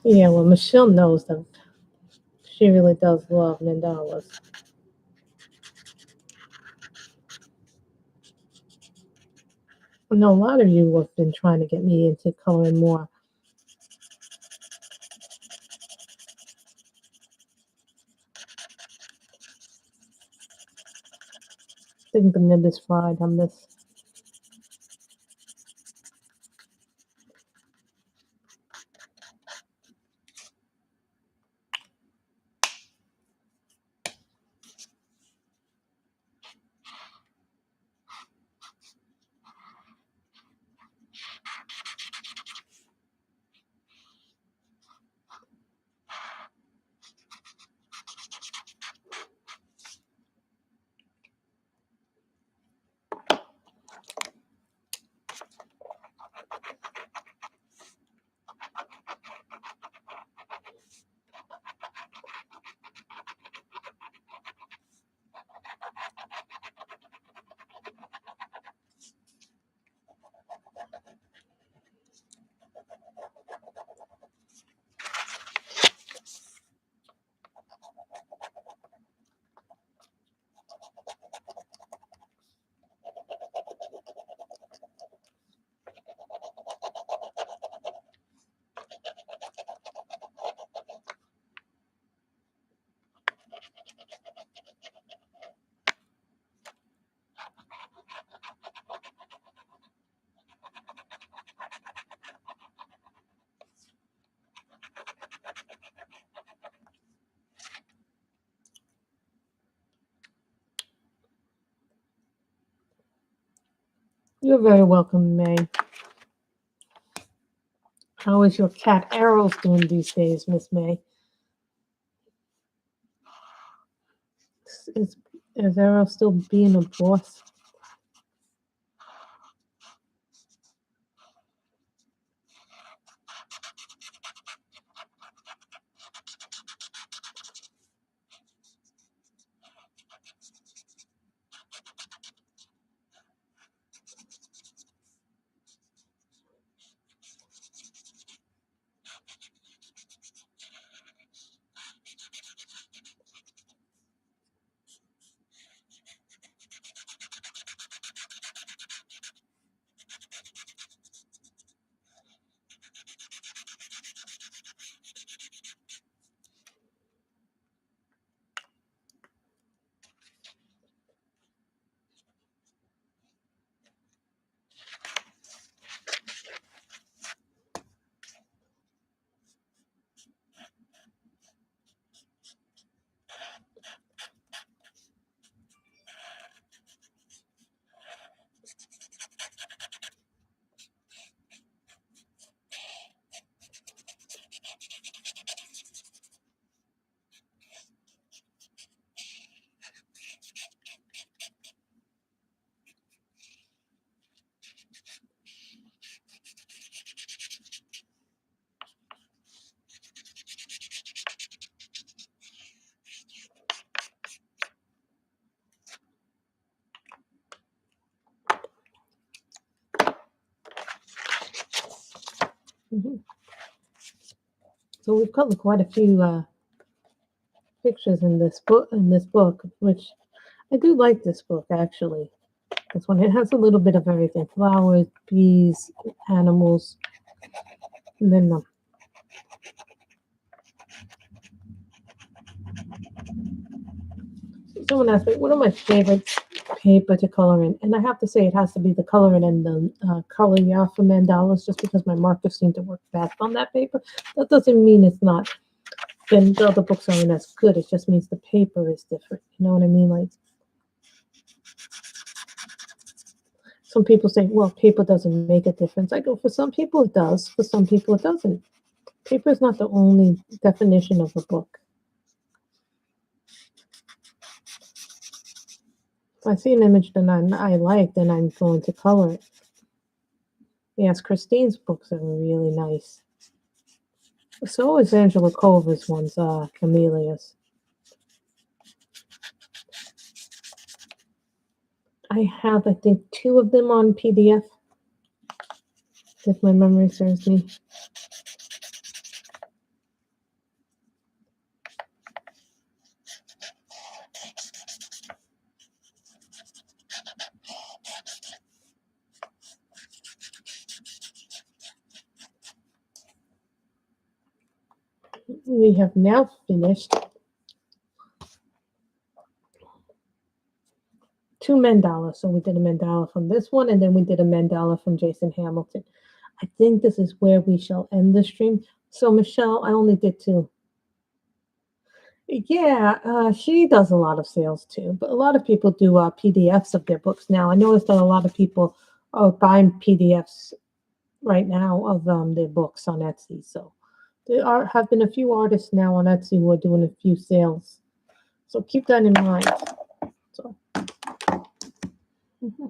Yeah, well, Michelle knows that she really does love mandalas. I know a lot of you have been trying to get me into coloring more. I think the nib is fried on this. You're very welcome, May. How is your cat Arrows doing these days, Miss May? Is Arrow still being a boss? Mm-hmm. So we've covered quite a few pictures in this book, which I do like this book actually. This one, it has a little bit of everything: flowers, bees, animals, and then someone asked me, what are my favorite paper to color in? And I have to say it has to be the coloring and the color for mandalas, just because my markers seem to work best on that paper. That doesn't mean it's not, then the other books aren't as good. It just means the paper is different. You know what I mean? Like, some people say, well, paper doesn't make a difference. I go, for some people it does, for some people it doesn't. Paper is not the only definition of a book. If I see an image that I like, then I'm going to color it. Yes, Christine's books are really nice. So is Angela Culver's ones, Camellias. I have, I think, 2 of them on PDF, if my memory serves me. we have now finished 2 mandalas. So we did a mandala from this one, and then we did a mandala from Jason Hamilton. I think this is where we shall end the stream. So Michelle, I only did 2. Yeah, she does a lot of sales too, but a lot of people do PDFs of their books now. I noticed that a lot of people are buying PDFs right now of their books on Etsy. So there have been a few artists now on Etsy who are doing a few sales. So keep that in mind. So. Mm-hmm.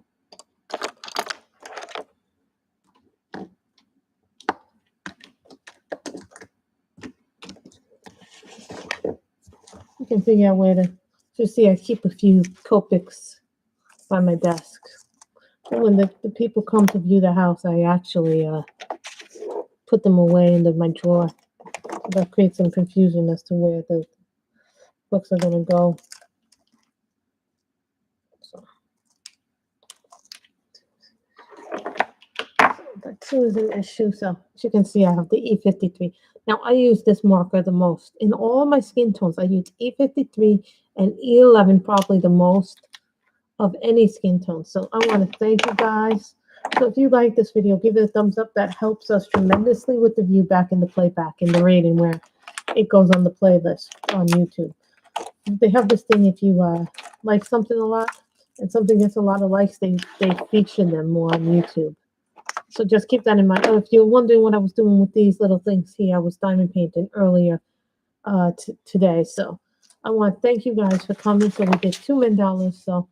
You can figure out where to. Just see, I keep a few Copics by my desk. And when the people come to view the house, I actually put them away into my drawer. So that creates some confusion as to where the books are going to go. So that too is an issue. So as you can see, I have the E53. Now I use this marker the most. In all my skin tones, I use E53 and E11 probably the most of any skin tone. So I want to thank you guys. So if you like this video, give it a thumbs up. That helps us tremendously with the view back and the playback and the rating where it goes on the playlist on YouTube. They have this thing if you like something a lot and something gets a lot of likes, they feature them more on YouTube. So just keep that in mind. Oh, if you're wondering what I was doing with these little things here, I was diamond painting earlier today. So I want to thank you guys for coming. So we did 2 mandalas. So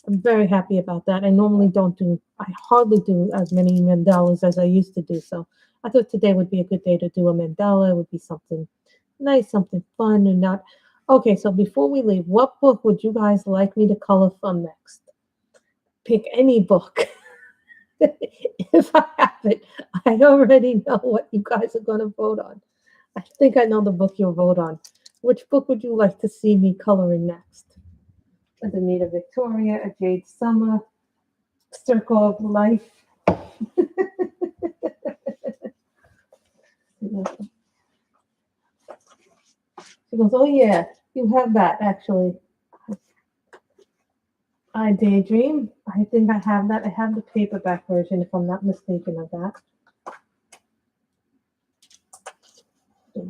I'm very happy about that. I normally I hardly do as many mandalas as I used to do. So I thought today would be a good day to do a mandala. It would be something nice, something fun and not. Okay, so before we leave, what book would you guys like me to color from next? Pick any book. If I have it, I already know what you guys are going to vote on. I think I know the book you'll vote on. Which book would you like to see me coloring next? A Anita Victoria, a Jade Summer, Circle of Life. She goes, oh yeah, you have that actually. I Daydream. I think I have that. I have the paperback version, if I'm not mistaken of that.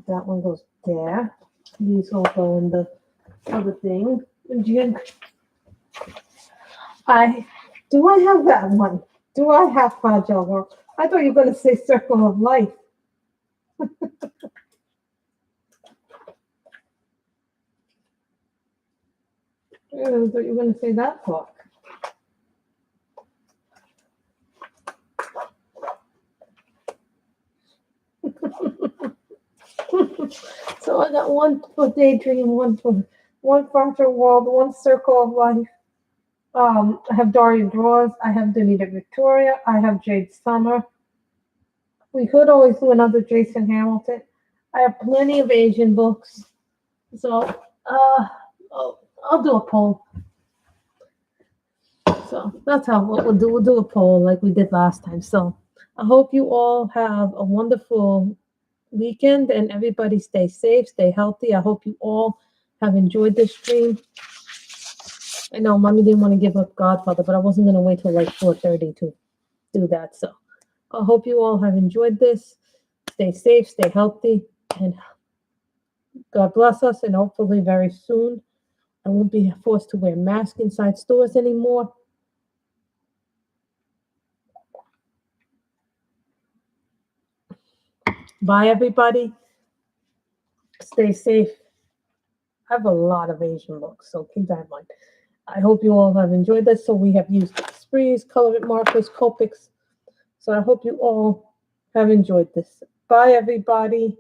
That one goes there. These all go in the other thing. Do I have that one? Do I have Fragile World? I thought you were going to say Circle of Life. I thought you were going to say that book. So I got one for Daydream, one Fragile World, one Circle of Life. I have Daria Drawers. I have Danita Victoria. I have Jade Summer. We could always do another Jason Hamilton. I have plenty of Asian books. So I'll do a poll. So that's what we'll do. We'll do a poll like we did last time. So I hope you all have a wonderful weekend and everybody stay safe, stay healthy. I hope you all have enjoyed this stream. I know Mommy didn't want to give up Godfather, but I wasn't going to wait till like 4:30 to do that. So I hope you all have enjoyed this. Stay safe, stay healthy, and God bless us. And hopefully very soon I won't be forced to wear masks inside stores anymore. Bye, everybody. Stay safe. I have a lot of Asian books, so keep that in mind. I hope you all have enjoyed this. So we have used sprees, colorant markers, Copics. So I hope you all have enjoyed this. Bye, everybody.